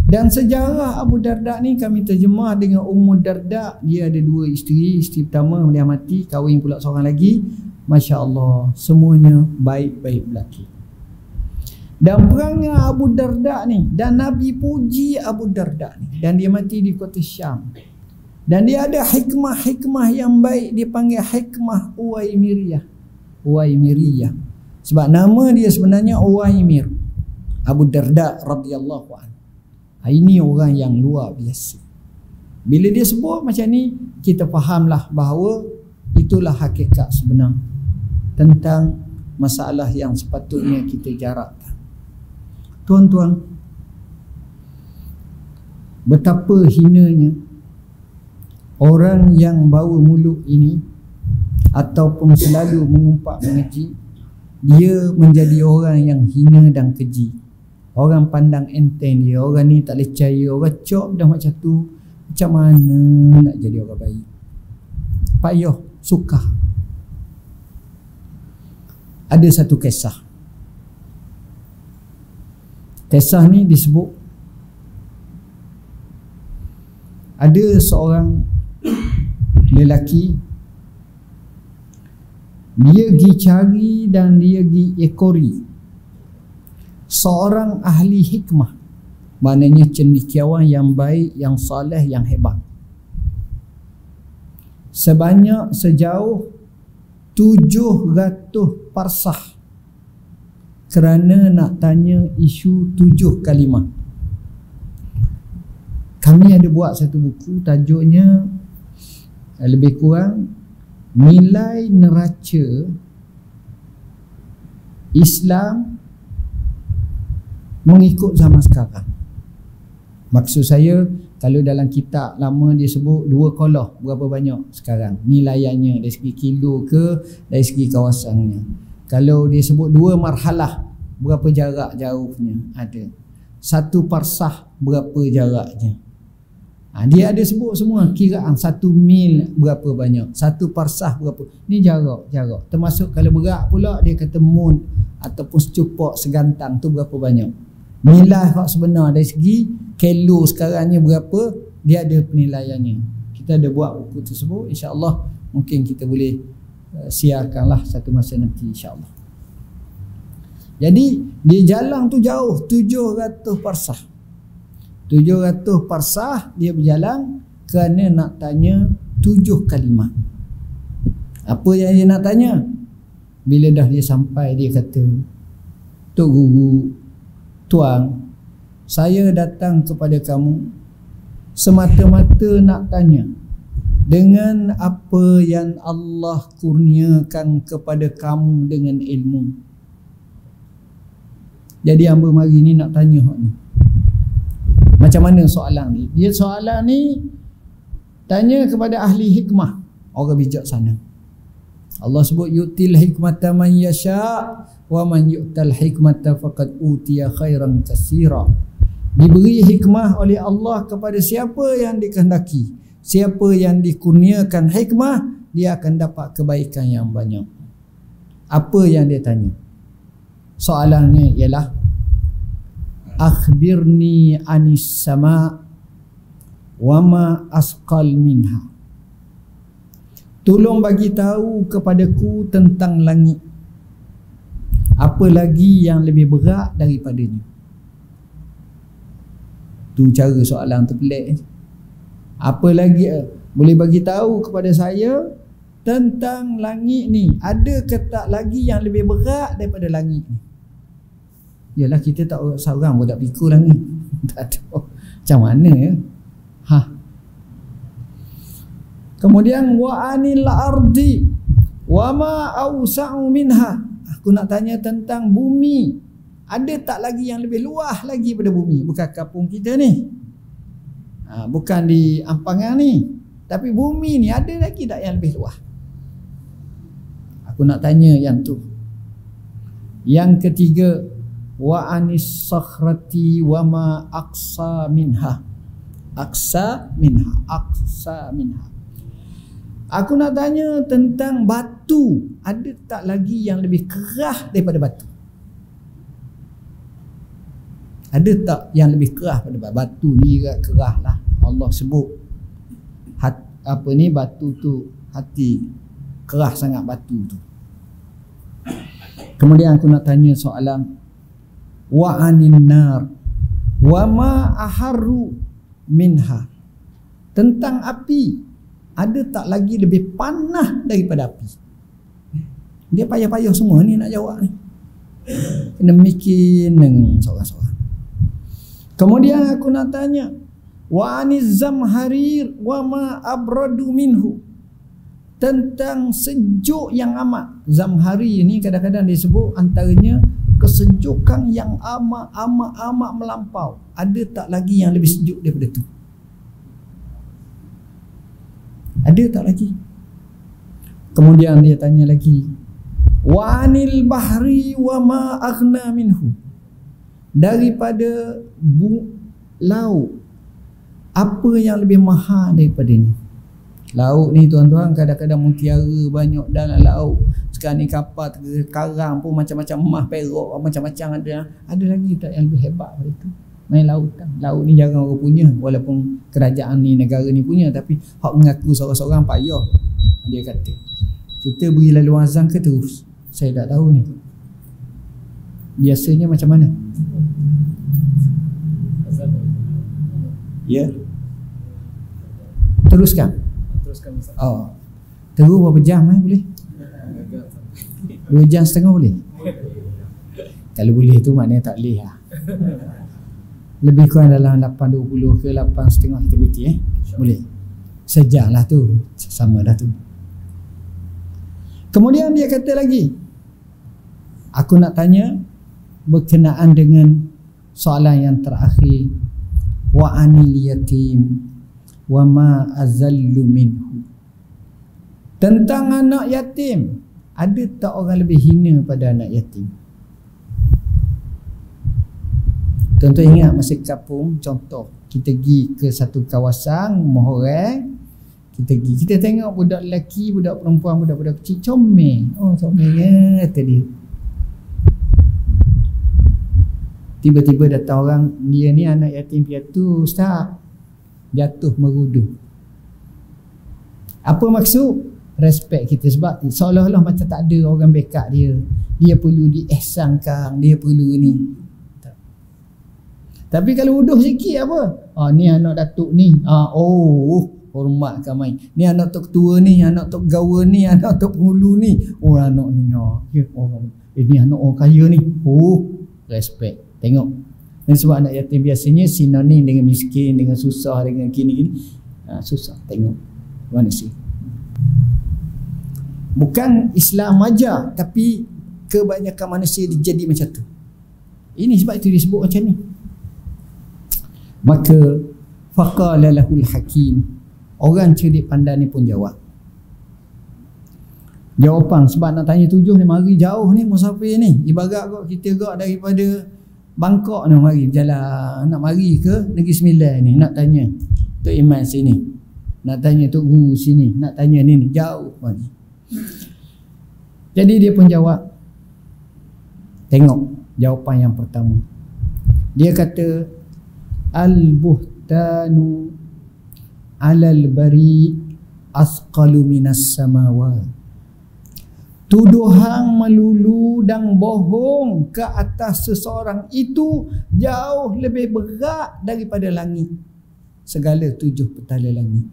Dan sejarah Abu Darda ni kami terjemah dengan Ummu Darda. Dia ada 2 isteri. Isteri pertama dia mati, kahwin pula seorang lagi. Masya Allah, semuanya baik-baik berlaki. Dan perangai Abu Darda ni, dan Nabi puji Abu Darda ni, dan dia mati di kota Syam. Dan dia ada hikmah-hikmah yang baik, dia panggil hikmah Uwaimiriyah. Uwaimiriyah. Sebab nama dia sebenarnya Uwaimir. Abu Darda radhiyallahu anhu. Ini orang yang luar biasa. Bila dia sebut macam ni, kita fahamlah bahawa itulah hakikat sebenar tentang masalah yang sepatutnya kita jarakkan. Tuan-tuan, betapa hinanya orang yang bawa mulut ini ataupun selalu mengumpat mengeji, dia menjadi orang yang hina dan keji. Orang pandang enteng dia, orang ni tak boleh percaya, orang cop dah macam tu, macam mana nak jadi orang baik? Payah, sukar. Ada satu kisah. Kisah ni disebut ada seorang lelaki, dia pergi cari dan dia pergi ekori seorang ahli hikmah, maknanya cendekiawan yang baik, yang soleh, yang hebat, sebanyak sejauh 700 parsah, kerana nak tanya isu 7 kalimah. Kami ada buat satu buku, tajuknya lebih kurang Nilai Neraca Islam Mengikut Zaman Sekarang. Maksud saya, kalau dalam kitab lama dia sebut 2 kolah, berapa banyak sekarang nilaiannya dari segi kilo ke dari segi kawasannya. Kalau dia sebut 2 marhalah, berapa jarak jauhnya ada. 1 parsah, berapa jaraknya. Dia ada sebut semua kiraan 1 mil berapa banyak, 1 parsah berapa. Ni jarak. Termasuk kalau berat pula dia kata mun ataupun secupak segantang tu berapa banyak. Nilai hak sebenar dari segi kilo sekarangnya berapa, dia ada penilaiannya. Kita ada buat buku tersebut, insya-Allah mungkin kita boleh siarkanlah satu masa nanti, insya-Allah. Jadi dia jalan tu jauh, 700 parsah. 700 parsah dia berjalan kerana nak tanya 7 kalimat. Apa yang dia nak tanya? Bila dah dia sampai, dia kata, "Tok Guru, Tuan, saya datang kepada kamu semata-mata nak tanya dengan apa yang Allah kurniakan kepada kamu dengan ilmu. Jadi hamba mari ni nak tanya hak ni. Macam mana soalan ni? Dia soalan ni tanya kepada ahli hikmah, orang bijaksana. Allah sebut yu'til hikmata man yasha wa man yu'tal hikmata faqad utiya khairan katsira. Diberi hikmah oleh Allah kepada siapa yang dikehendaki. Siapa yang dikurniakan hikmah, dia akan dapat kebaikan yang banyak. Apa yang dia tanya? Soalannya ialah akhbirni anis sama wa ma asqal minha. Tolong bagi tahu kepadaku tentang langit. Apa lagi yang lebih berat daripadanya? Tu cara soalan tu pelik. Apa lagi boleh bagi tahu kepada saya tentang langit ni? Ada ke tak lagi yang lebih berat daripada langit ni? Yalah, kita tak seorang pun tak pikul langit. Tak ada. Macam mana ya? Kemudian wa anil ardi wa ma awsa'u minha. Aku nak tanya tentang bumi. Ada tak lagi yang lebih luas lagi pada bumi? Bukan kampung kita ni. Bukan di Ampangan ni. Tapi bumi ni ada lagi tak yang lebih luas? Aku nak tanya yang tu. Yang ketiga, wa anis sakhrati wa ma aqsa minha. Aqsa minha. Aku nak tanya tentang batu. Ada tak lagi yang lebih keras daripada batu? Ada tak yang lebih keras daripada batu? Ni keras lah. Allah sebut batu tu hati. Keras sangat batu tu. Kemudian aku nak tanya soalan wa anin nar wa ma aharru minha. Tentang api. Ada tak lagi lebih panas daripada api? Dia payah-payah semua ni nak jawab ni. Kena mikir seorang-seorang. Kemudian aku nak tanya wa aniz zamharir wa ma abradu minhu. Tentang sejuk yang amat. Zamhari ni kadang-kadang disebut antaranya kesejukan yang amat melampau. Ada tak lagi yang lebih sejuk daripada tu? Ada tak lagi? Kemudian dia tanya lagi wa anil bahri wa ma aghna minhu. Daripada laut, apa yang lebih mahal daripada ni? Laut ni tuan-tuan, kadang-kadang mutiara banyak dalam laut. Sekarang ni kapal karang pun macam-macam emas, perak, macam-macam ada. Ada lagi tak yang lebih hebat daripada itu? Main lautan. Laut ni jarang orang punya. Walaupun kerajaan ni, negara ni punya, tapi hak mengaku seorang-seorang payah. Dia kata, kita beri lalu azam ke terus? Saya tak tahu ni. Biasanya macam mana? Ya. Teruskan. Oh. Terus berapa jam boleh? 2 jam setengah boleh? Kalau boleh tu maknanya tak boleh lah. Lebih kurang dalam 8.20 ke 8.30 kita berhenti boleh. Sejam lah tu. Sama dah tu. Kemudian dia kata lagi, aku nak tanya berkenaan dengan soalan yang terakhir, wa anil yatim wa ma azallu minhu. Tentang anak yatim, ada tak orang lebih hina pada anak yatim? Tuan-tuan ingat masa kampung, contoh kita pergi ke satu kawasan Mohoreng, kita tengok budak lelaki, budak perempuan, budak-budak kecil comel. Oh, comel kata dia. Tiba-tiba datang orang, dia ni anak yatim piatu, ustaz. Jatuh merudu. Apa maksud? Respect kita, sebab seolah-olah macam tak ada orang backup dia. Dia perlu diihsankan, dia perlu ni. Tapi kalau uduh sikit apa? Ni anak datuk ni. Hormatkan main. Ni anak tok ketua ni, anak tok gawa ni, anak tok penghulu ni. Anak ni. Ini anak orang kaya ni. Respect. Tengok. Dan sebab anak yatim biasanya sinonim dengan miskin, dengan susah, dengan gini-gini. Susah. Tengok. Mana sih? Bukan Islam ajar, tapi kebanyakan manusia jadi macam tu. Ini sebab itu disebut macam ni. Maka faqala lahul hakim, orang cerdik pandai ni pun jawab, Jawapan sebab nak tanya 7 ni mari jauh ni musafir ni. Ibarat kok kita gak daripada Bangkok ni mari berjalan nak mari ke Negeri Sembilan ni nak tanya Tok Iman sini. Nak tanya Tok Guru sini, nak tanya ni jauh mari. Jadi dia pun jawab. Tengok jawapan yang pertama. Dia kata al-buhtanu 'alal bari asqalu minas samawat. Tuduhan melulu dan bohong ke atas seseorang itu jauh lebih berat daripada langit, segala 7 petala langit.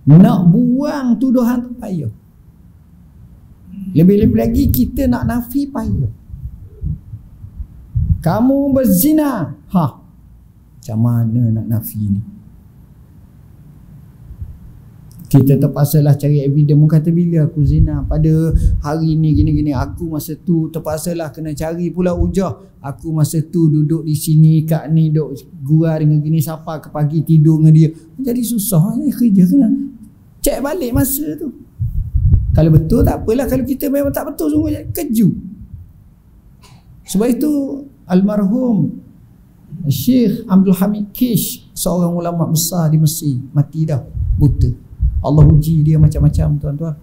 Nak buang tuduhan tu payah. Lebih-lebih lagi kita nak nafi payah. Kamu berzina. Macam mana nak nafi ni? Kita terpaksalah cari evidence. Mu kata bila aku zina, pada hari ni gini-gini, aku masa tu terpaksalah kena cari pula ujah. Aku masa tu duduk di sini, kat ni duduk gurau dengan gini, siapa ke pagi tidur dengan dia. Jadi susah ni kerja, kena cek balik masa tu. Kalau betul tak apalah, kalau kita memang tak betul sungguh keju. Sebab itu almarhum Syekh Abdul Hamid Kish, seorang ulama besar di Mesir, mati dah, buta. Allah uji dia macam-macam tuan-tuan.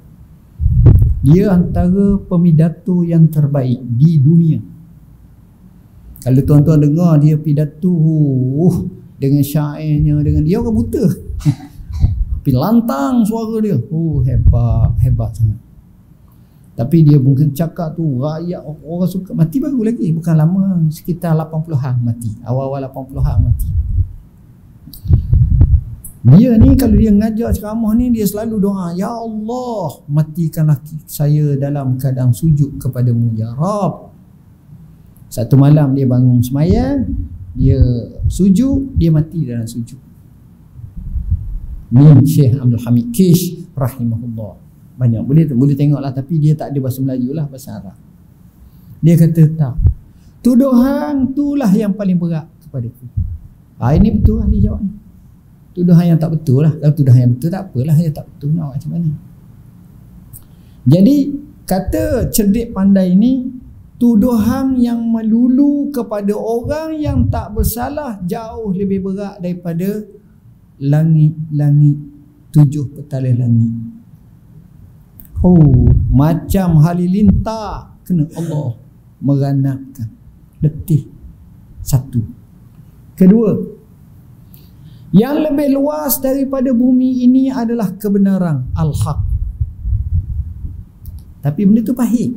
Dia antara pemidato yang terbaik di dunia. Kalau tuan-tuan dengar dia pidato dengan syairnya, dengan dia orang buta. Tapi lantang suara dia. Hebat sangat. Tapi dia mungkin cakap tu rakyat orang suka. Mati baru lagi, bukan lama, sekitar 80-an mati. Awal-awal 80-an mati. Dia ni kalau dia ngajar ceramah ni, dia selalu doa, ya Allah, matikanlah saya dalam keadaan sujud kepadamu ya Rabb. Satu malam dia bangun semayang, dia sujud, dia mati dalam sujud. Ni Syekh Abdul Hamid Kish rahimahullah. Banyak boleh tengoklah, tapi dia tak ada bahasa Melayu lah, bahasa Arab. Dia kata tak, tuduhan itulah yang paling berat kepadaku. Ini betul lah dia jawab ni. Tuduhan yang tak betul lah. Kalau tuduhan yang betul tak apalah, dia tak betul, nak macam mana. Jadi kata cerdik pandai ni, tuduhan yang melulu kepada orang yang tak bersalah jauh lebih berat daripada langit-langit, 7 petala langit. Macam halilintar kena Allah meranapkan. Letih. Satu. Kedua, yang lebih luas daripada bumi ini adalah kebenaran, al-haq. Tapi benda tu pahit.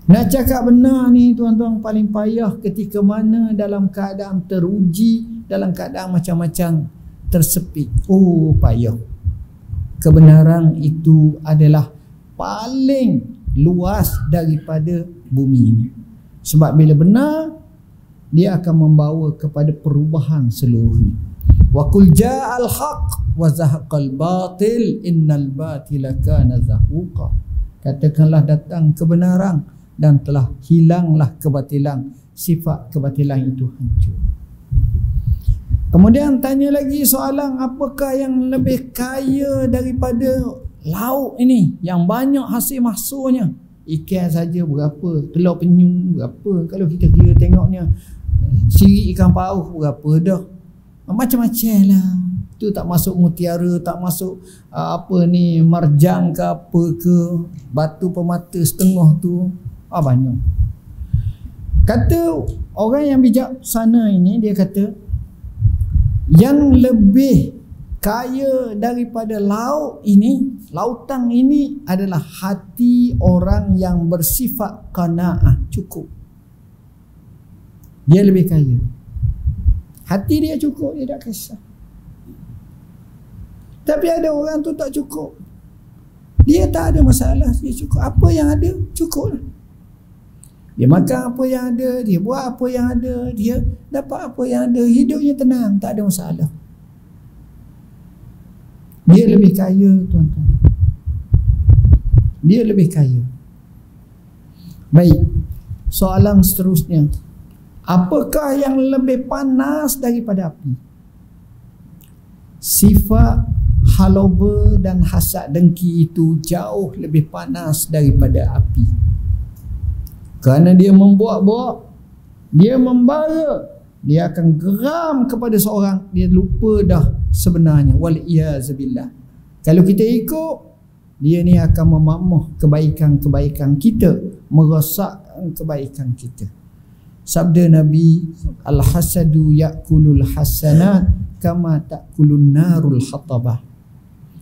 Nak cakap benar ni tuan-tuan paling payah ketika mana dalam keadaan teruji, dalam keadaan macam-macam tersepit. Payah. Kebenaran itu adalah paling luas daripada bumi ini. Sebab bila benar, dia akan membawa kepada perubahan seluruhnya. Wa qul ja'al haqq wa zahaqal batil innal batila kana zahuqa. Katakanlah datang kebenaran dan telah hilanglah kebatilan. Sifat kebatilan itu hancur. Kemudian tanya lagi soalan, apakah yang lebih kaya daripada laut ini yang banyak hasil mahsulnya? Ikan saja berapa, telur penyu berapa, kalau kita kira tengoknya siri ikan paus berapa dah. Macam-macam lah. Tu tak masuk mutiara, tak masuk marjan ke apa ke, batu permata setengah tu. Banyak. Kata orang yang bijaksana ini, dia kata yang lebih kaya daripada laut ini, lautan ini adalah hati orang yang bersifat qanaah, cukup. Dia lebih kaya. Hati dia cukup, dia tak kisah. Tapi ada orang tu tak cukup. Dia tak ada masalah, dia cukup. Apa yang ada, cukup lah. Dia makan apa yang ada, dia buat apa yang ada, dia dapat apa yang ada, hidupnya tenang, tak ada masalah. Dia lebih kaya tuan-tuan. Dia lebih kaya. Baik, soalan seterusnya, apakah yang lebih panas daripada api? Sifat haloba dan hasad dengki itu jauh lebih panas daripada api. Kerana dia membuat-buat, dia membara, dia akan geram kepada seorang, dia lupa dah sebenarnya. Wal-iyazabillah. Kalau kita ikut, dia ni akan memamah kebaikan-kebaikan kita, merosakkan kebaikan kita. Sabda Nabi, al-hasadu ya'kulul hasanat kama ta'kulun narul hatabah.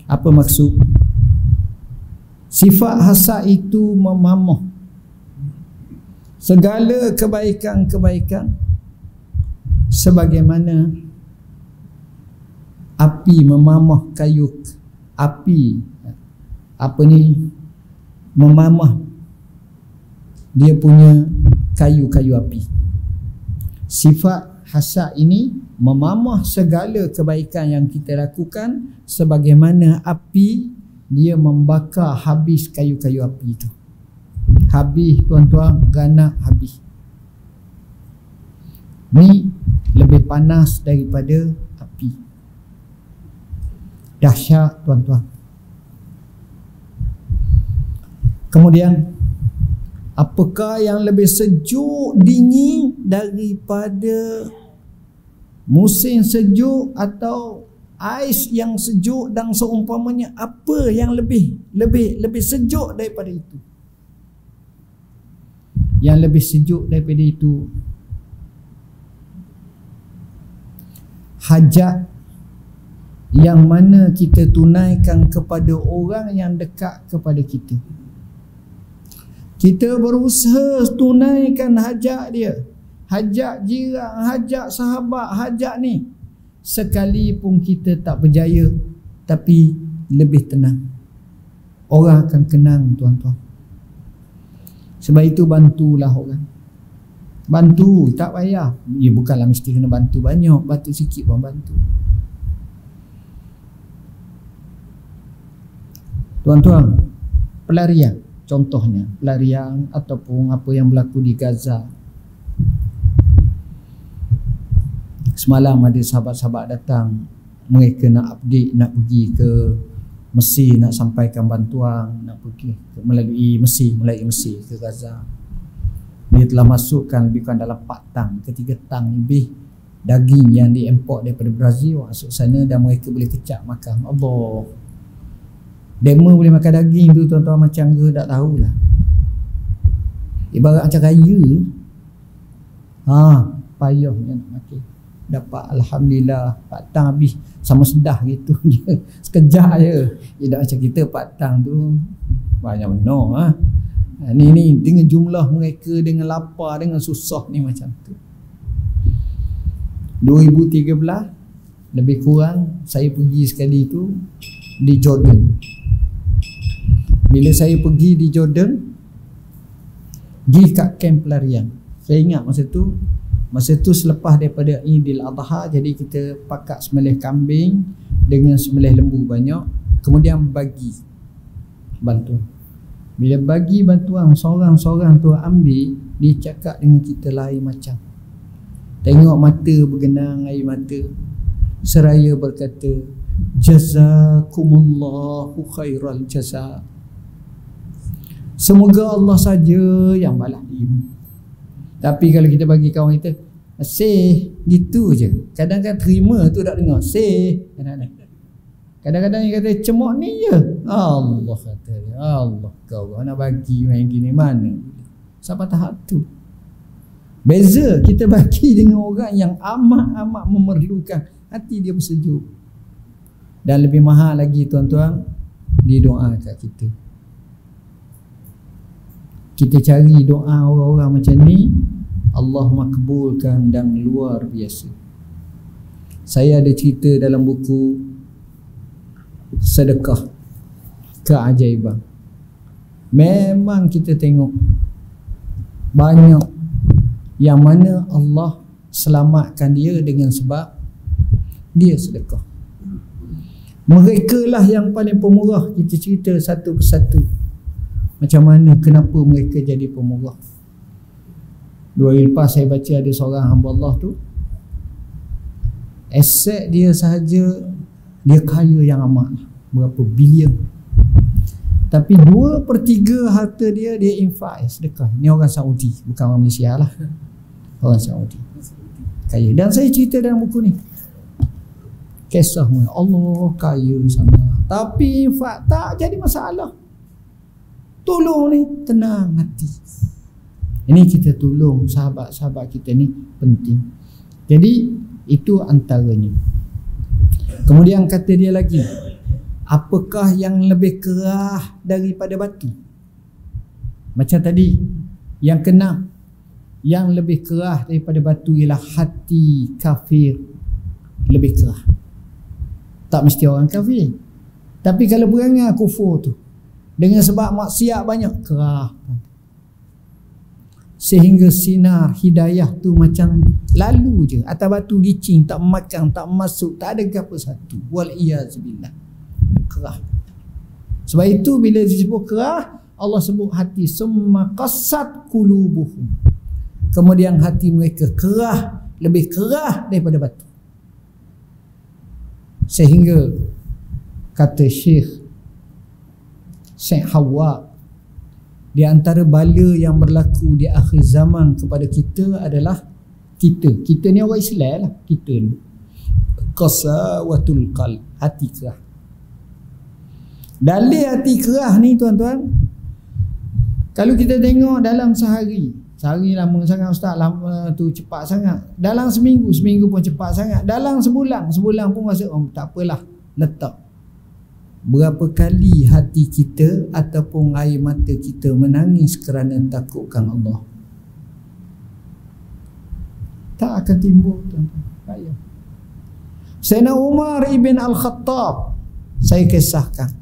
Apa maksud? Sifat hasad itu memamah segala kebaikan-kebaikan sebagaimana api memamah kayu api. Apa ni? Memamah dia punya kayu-kayu api. Sifat hasad ini memamah segala kebaikan yang kita lakukan sebagaimana api dia membakar habis kayu-kayu api itu. Habis tuan-tuan, ganak habis. Ni lebih panas daripada api. Dahsyat tuan-tuan. Kemudian, apakah yang lebih sejuk dingin daripada musim sejuk atau ais yang sejuk dan seumpamanya? Apa yang lebih sejuk daripada itu? Yang lebih sejuk daripada itu, hajat yang mana kita tunaikan kepada orang yang dekat kepada kita. Kita berusaha tunaikan hajat dia, hajat jiran, hajat sahabat, hajat ni. Sekalipun kita tak berjaya, tapi lebih tenang. Orang akan kenang tuan-tuan. Sebab itu bantulah orang. Bantu, tak payah. Ya, bukanlah mesti kena bantu banyak, bantu sikit pun bantu. Tuan-tuan, pelarian, contohnya pelarian ataupun apa yang berlaku di Gaza. Semalam ada sahabat-sahabat datang, mereka nak update, nak pergi ke Mesir, nak sampaikan bantuan, nak pergi melalui Mesir ke Gaza. Dia telah masukkan lebih kurang dalam 4 tang ke 3 tang lebih daging yang diimport daripada Brazil masuk sana, dan mereka boleh kecap makan. Allah, demo boleh makan daging tu tuan-tuan, macam ke tak tahulah. Ibarat macam raya, payahnya nak makan. Dapat Alhamdulillah 4 tang habis, sama sedah gitu je, sekejap je. Tak macam kita 4 tang tu banyak benar. Ni dengan jumlah mereka, dengan lapar, dengan susah ni macam tu. 2013 lebih kurang saya pergi sekali tu di Jordan. Bila saya pergi di Jordan, pergi kat kamp pelarian. Saya ingat masa tu selepas daripada Idul Adha, jadi kita pakat sembelih kambing dengan sembelih lembu banyak, kemudian bagi bantuan. Bila bagi bantuan, seorang-seorang tu ambil, dia cakap dengan kita lain macam. Tengok mata bergenang air mata, seraya berkata, jazakumullahu khairal jaza. Semoga Allah saja yang balas ilmu. Tapi kalau kita bagi kawan kita, seh, gitu je. Kadang-kadang terima tu tak dengar, seh. Kadang-kadang dia kata, cemok ni je. Allah kata dia, Allah kau nak bagi main gini mana? Sampai tahap tu. Beza kita bagi dengan orang yang amat-amat memerlukan, hati dia bersejuk. Dan lebih mahal lagi tuan-tuan, dia doa kat kita. Kita cari doa orang-orang macam ni, Allah makbulkan dan luar biasa. Saya ada cerita dalam buku Sedekah Keajaiban. Memang kita tengok banyak yang mana Allah selamatkan dia dengan sebab dia sedekah. Mereka lah yang paling pemurah. Kita cerita satu persatu macam mana, kenapa mereka jadi pemurah. 2 hari lepas saya baca ada seorang hamba Allah tu, aset dia sahaja Dia kaya yang amat, berapa bilion. Tapi 2/3 harta dia infak, sedekah. Ni orang Saudi, bukan orang Malaysia lah. Orang Saudi kaya. Dan saya cerita dalam buku ni kisah Allah kaya sangat, tapi infak tak jadi masalah. Tolong ni, tenang hati. Ini kita tolong sahabat-sahabat kita ni penting. Jadi itu antaranya. Kemudian kata dia lagi, apakah yang lebih kerah daripada batu? Macam tadi, yang keenam, yang lebih kerah daripada batu ialah hati kafir. Lebih kerah. Tak mesti orang kafir, tapi kalau perangai kufur tu dengan sebab maksiat banyak, kerah. Sehingga sinar hidayah tu macam lalu je atas batu licin, tak makan, tak masuk, tak ada apa satu. Wal-iyazubillah. Kerah. Sebab itu bila disebut kerah, Allah sebut hati, summa qassat qulubuhum. Kemudian hati mereka kerah, lebih kerah daripada batu. Sehingga kata Syekh Hawa, di antara bala yang berlaku di akhir zaman kepada kita adalah kita ni orang Islam lah, kita ni qasawatul qalb, hati kerah. Dalil hati kerah ni tuan-tuan, kalau kita tengok dalam sehari lama sangat ustaz, lama tu cepat sangat. Dalam seminggu pun cepat sangat. Dalam sebulan pun rasa tak apalah, letak. Berapa kali hati kita ataupun air mata kita menangis kerana takutkan Allah? Tak akan timbul, tuan-tuan. Sayyidina Umar ibn Al-Khattab, saya kisahkan.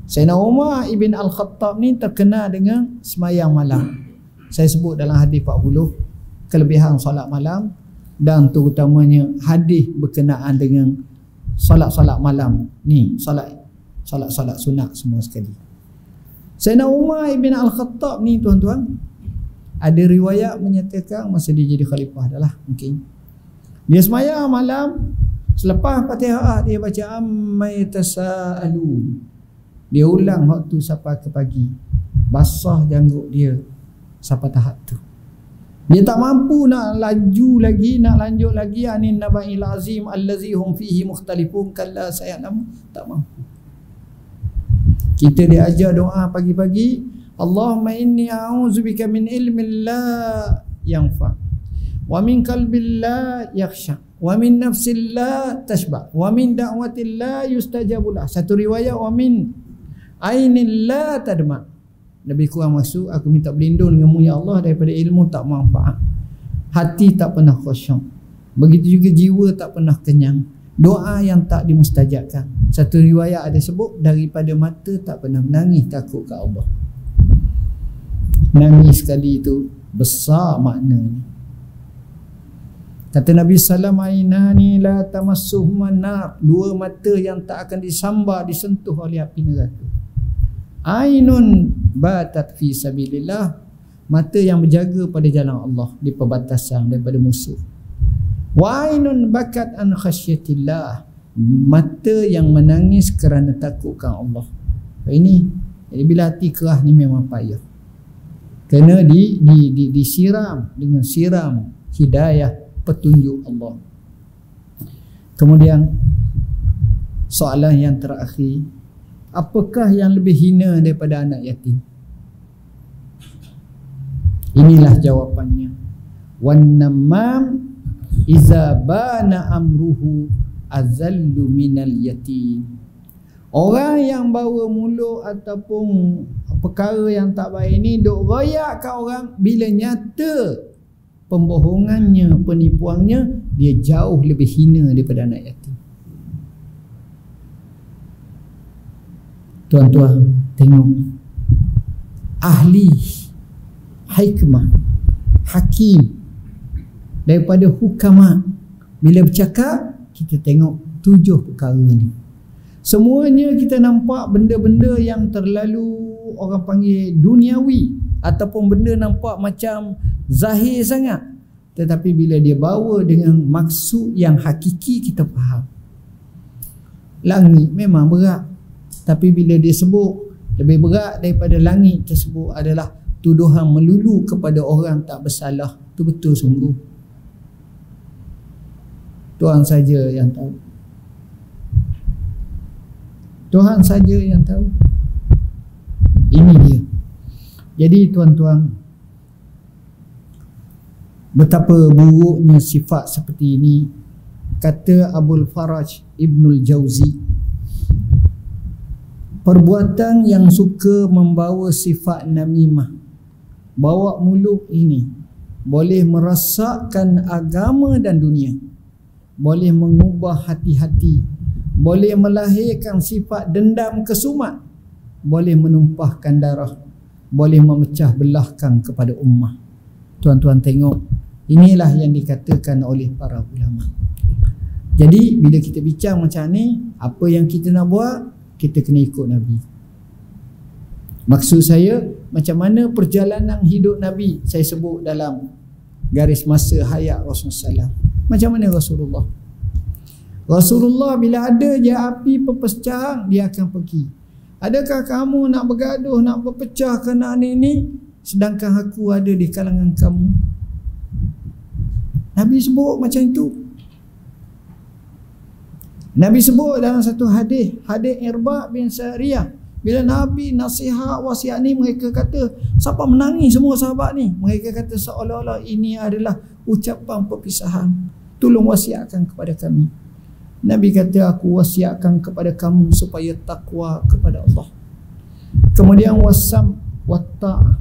Sayyidina Umar ibn Al-Khattab ni terkenal dengan semayang malam. Saya sebut dalam hadis 40 kelebihan solat malam, dan terutamanya hadis berkenaan dengan solat-solat malam ni, solat sunat semua sekali. Sayyidina Umar ibn Al-Khattab ni tuan-tuan, ada riwayat menyatakan masa dia jadi khalifah dah lah, mungkin dia semayang malam, selepas Fatihah dia baca amma yatasaalun, dia ulang waktu sampai ke pagi, basah janggut dia sampai tahap tu. Dia tak mampu nak laju lagi, nak lanjut lagi anin naba'il azim allazi hum fihi mukhtalifun kalla sayalam, tak mampu. Kita diajar doa pagi-pagi, Allahumma inni a'udzubika min ilmin la yanfa, wa min qalbin la yakhsha, wa min nafsin la tashba, wa min da'watin la yustajabu lah. Satu riwayat, wa min ainin la tadma. Lebih kurang masuk, aku minta berlindung denganmu ya Allah daripada ilmu tak manfaat, hati tak pernah khusyuk, begitu juga jiwa tak pernah kenyang, doa yang tak dimustajabkan. Satu riwayat ada sebut, daripada mata tak pernah menangis takut ke Allah. Nangis sekali itu besar maknanya. Kata Nabi sallallahu alaihi wasallam, ainani la tamassuhuma nar, dua mata yang tak akan disambar, disentuh oleh api neraka. Ainun batat fi sabilillah, mata yang berjaga pada jalan Allah di perbatasan daripada musuh. Wa ainun bakat an khasyatillah, mata yang menangis kerana takutkan Allah. Ini jadi bila hati kerah ni memang payah, kena disiram dengan siram hidayah petunjuk Allah. Kemudian soalan yang terakhir, apakah yang lebih hina daripada anak yatim? Inilah jawapannya. Wan namam iza bana amruhu azallu minal yatim. Orang yang bawa mulut ataupun perkara yang tak baik ini duk royak kat orang, bila nyata pembohongannya, penipuannya, dia jauh lebih hina daripada anak yatim. Tuan-tuan tengok, ahli hikmah, hakim daripada hukama, bila bercakap kita tengok 7 perkara ni. Semuanya kita nampak benda-benda yang terlalu orang panggil duniawi, ataupun benda nampak macam zahir sangat, tetapi bila dia bawa dengan maksud yang hakiki, kita faham. Langit memang berat, tapi bila dia sebut lebih berat daripada langit tersebut adalah tuduhan melulu kepada orang tak bersalah. Itu betul sungguh. Tuhan saja yang tahu. Tuhan saja yang tahu. Ini dia. Jadi tuan-tuan, betapa buruknya sifat seperti ini. Kata Abul Faraj Ibnul Jauzi, perbuatan yang suka membawa sifat namimah, bawa mulut ini, boleh merosakkan agama dan dunia, boleh mengubah hati-hati, boleh melahirkan sifat dendam kesumat, boleh menumpahkan darah, boleh memecah belahkan kepada ummah. Tuan-tuan tengok, inilah yang dikatakan oleh para ulama. Jadi bila kita bincang macam ni, apa yang kita nak buat, kita kena ikut Nabi. Maksud saya, macam mana perjalanan hidup Nabi, saya sebut dalam garis masa hayat Rasulullah SAW. Macam mana Rasulullah? Rasulullah bila ada je api perpecahan, dia akan pergi. Adakah kamu nak bergaduh, nak berpecah kerana ini, sedangkan aku ada di kalangan kamu? Nabi sebut macam itu. Nabi sebut dalam satu hadis, hadis Irbad bin Sariyah, bila Nabi nasihat wasiat ni, mereka kata, siapa menangis semua sahabat ni? Mereka kata seolah-olah ini adalah ucapan perpisahan. Tolong wasiatkan kepada kami. Nabi kata, aku wasiatkan kepada kamu supaya takwa kepada Allah. Kemudian wasam watta'ah,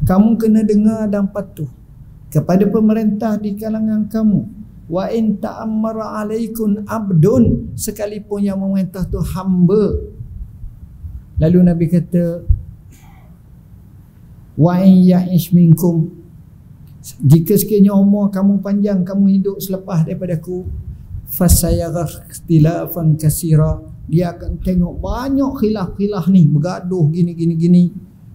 kamu kena dengar dan patuh kepada pemerintah di kalangan kamu. Wa in ta'ammara alaikum abdun, sekalipun yang memerintah tu hamba. Lalu Nabi kata, wa in ya'ish minkum, jika sekiranya umur kamu panjang, kamu hidup selepas daripada aku, fasayara ikhtilafan katsira, dia akan tengok banyak khilaf-khilaf ni, bergaduh gini.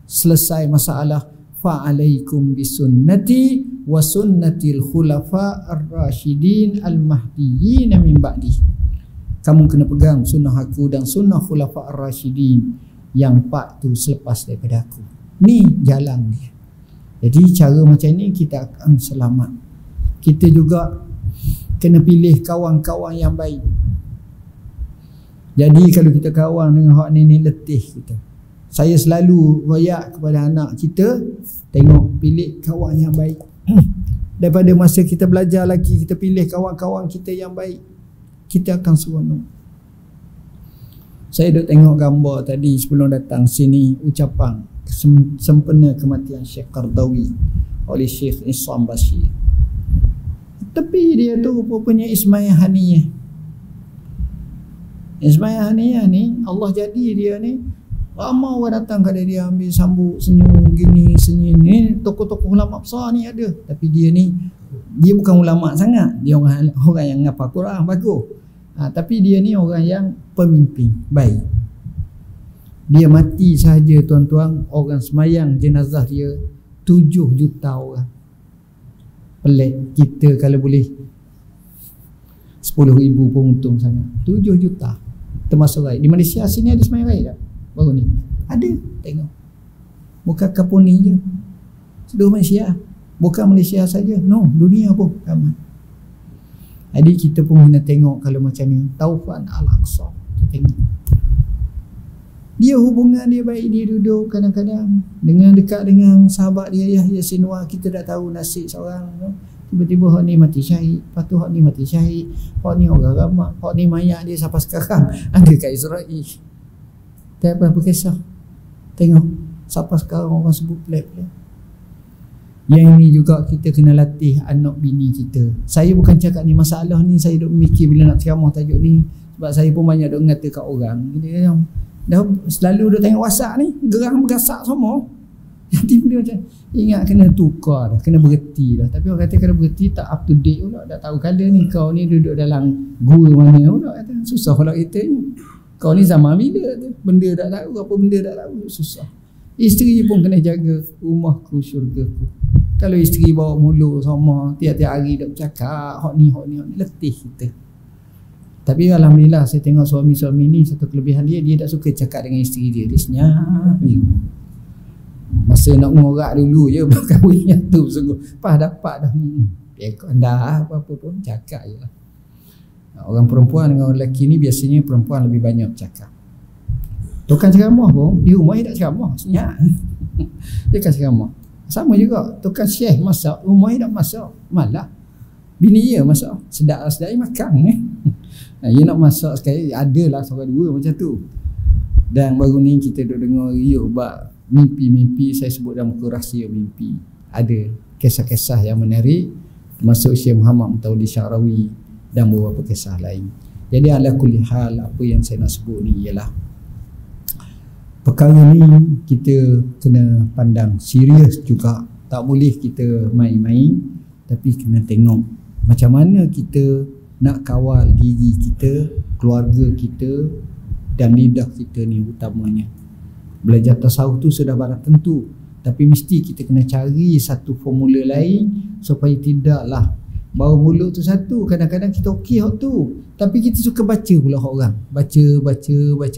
Selesai masalah, fa alaikum bisunnati wa sunnatil khulafa ar-rasyidin al-mahdiyyin min ba'di. Kamu kena pegang sunnah aku dan sunnah khulafa ar-rasyidin yang 4 tu selepas daripada aku. Ni jalan dia. Jadi cara macam ni kita akan selamat. Kita juga kena pilih kawan-kawan yang baik. Jadi kalau kita kawan dengan hak ni letih kita. Saya selalu royak kepada anak kita, tengok pilih kawan yang baik. Daripada masa kita belajar lagi, kita pilih kawan-kawan kita yang baik, kita akan seronok. Saya duk tengok gambar tadi sebelum datang sini, ucapan sempena kematian Syekh Qardawi oleh Syekh Isam Bashir. Tepi dia tu rupanya Ismail Haniyah. Ismail Haniyah ni, Allah jadi dia ni, ramai orang datang kat dia, ambil sambut, senyum gini, senyum ni. Tokoh-tokoh ulama besar ni ada, tapi dia ni, dia bukan ulama sangat, dia orang yang ngapal Quran bagus. Tapi dia ni orang yang pemimpin baik. Dia mati sahaja tuan-tuan, orang semayang jenazah dia 7 juta orang. Pelik, kita kalau boleh 10,000 pun untung sangat. 7 juta termasuk rakyat. Di Malaysia sini ada semayang rakyat tak? Baru ni ada, tengok. Bukan kapun ni je, seluruh Malaysia. Bukan Malaysia saja, no, dunia pun ramai. Jadi kita pun kena tengok kalau macam ni. Taufan Al-Aqsa, kita tengok dia hubungan dia baik, dia duduk kadang-kadang dengan dekat dengan sahabat dia Yahya Sinwar. Kita dah tahu nasib seorang, no? Tiba-tiba hak ni mati syahid, lepas tu hak ni mati syahid, hak ni orang ramak, hak ni mayat dia sampai sekarang ada kat Israel. Tak apa kisah. Tengok sampai sekarang orang sebut pelik-pelik. Yang ini juga kita kena latih anak bini kita. Saya bukan cakap ni masalah ni, saya duk mikir bila nak ceramah tajuk ni, sebab saya pun banyak duk ngata kat orang. Dia dah selalu duk tengok WhatsApp ni, gerang bergasak semua. Jadi dia macam ingat kena tukar dah, kena berhenti dah. Tapi orang kata kena berhenti tak up to date pula, tak tahu kala ni kau ni duduk dalam gua mana pula, kata susah pula kita ni. Kau ni zaman bila tu, benda tak tahu, apa benda tak tahu, susah. Isteri pun kena jaga, rumahku syurgaku. Kalau isteri bawa mulut sama tiap-tiap hari dah bercakap hak ni letih kita. Tapi alhamdulillah saya tengok suami-suami ni satu kelebihan dia tak suka cakap dengan isteri dia. Dia senyap. Masa nak ngorak dulu je berkahwin yang tu sungguh. Pas dapat dah. Dah apa-apa pun cakap je lah. Orang perempuan dengan orang lelaki ni biasanya perempuan lebih banyak cakap. Tukang ceramah pun di rumah dia tak ceramah, senyap. Dia kan ceramah. Sama juga tukang syekh masak, rumah dia tak masak, malah bini dia masak. Sedap-sedap makan dia nak masak sekali, adalah seorang dua macam tu. Dan baru ni kita duk dengar riuh bab mimpi-mimpi. Saya sebut dalam buku Rahsia Mimpi. Ada kisah-kisah yang menarik, termasuk Syekh Muhammad Mutawalle Sya'rawi dan beberapa kisah lain. Jadi ala kulli hal, apa yang saya nak sebut ni ialah perkara ni kita kena pandang serius juga. Tak boleh kita main-main, tapi kena tengok macam mana kita nak kawal diri kita, keluarga kita dan lidah kita ni utamanya. Belajar tasawuf tu sudah barang tentu, tapi mesti kita kena cari satu formula lain supaya tidaklah bau mulut tu satu. Kadang-kadang kita okey hak tu, tapi kita suka baca pula orang. Baca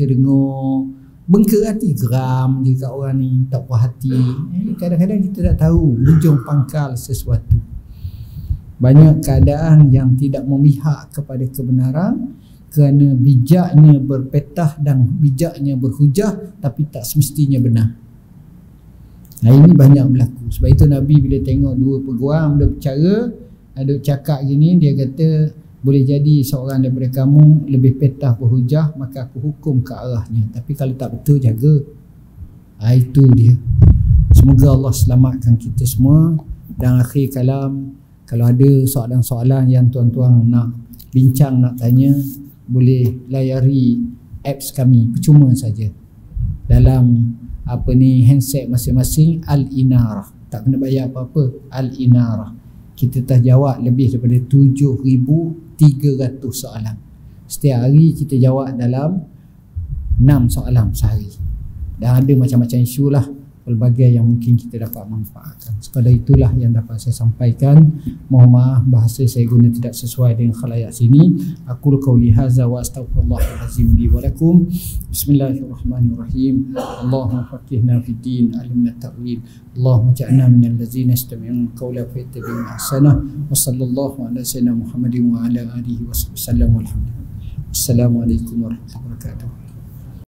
dengar, bengkak hati, geram je kat orang ni, tak puas hati. Kadang-kadang kita tak tahu hujung pangkal sesuatu. Banyak keadaan yang tidak memihak kepada kebenaran kerana bijaknya berpetah dan bijaknya berhujah, tapi tak semestinya benar. Nah, ini banyak berlaku. Sebab itu Nabi bila tengok dua peguam dia berbicara, ada cakap gini, dia kata boleh jadi seorang daripada kamu lebih petah berhujah, maka aku hukum ke arahnya. Tapi kalau tak betul, jaga. Itu dia. Semoga Allah selamatkan kita semua. Dan akhir kalam, kalau ada soalan-soalan yang tuan-tuan nak bincang, nak tanya, boleh layari apps kami, percuma saja. Dalam handset masing-masing, Al-Inarah. Tak kena bayar apa-apa, Al-Inarah. Kita telah jawab lebih daripada 7,300 soalan. Setiap hari kita jawab dalam 6 soalan sehari. Dan ada macam-macam isu lah, pelbagai yang mungkin kita dapat manfaatkan. Sekadar itulah yang dapat saya sampaikan. Mohon maaf bahasa saya guna tidak sesuai dengan khalayak sini. Aku qauli hadza wa astaghfirullahal azim li wa lakum. Bismillahirrahmanirrahim. Allahumma faqihna fid din, alimna ta'wil. Allahumma ja'alna minal ladzina yastami'una qawla fayattabi'una ahsanah. Wa sallallahu ala sayyidina Muhammadin wa ala alihi wa sallam. Walhamdulillah. Assalamualaikum warahmatullahi wabarakatuh.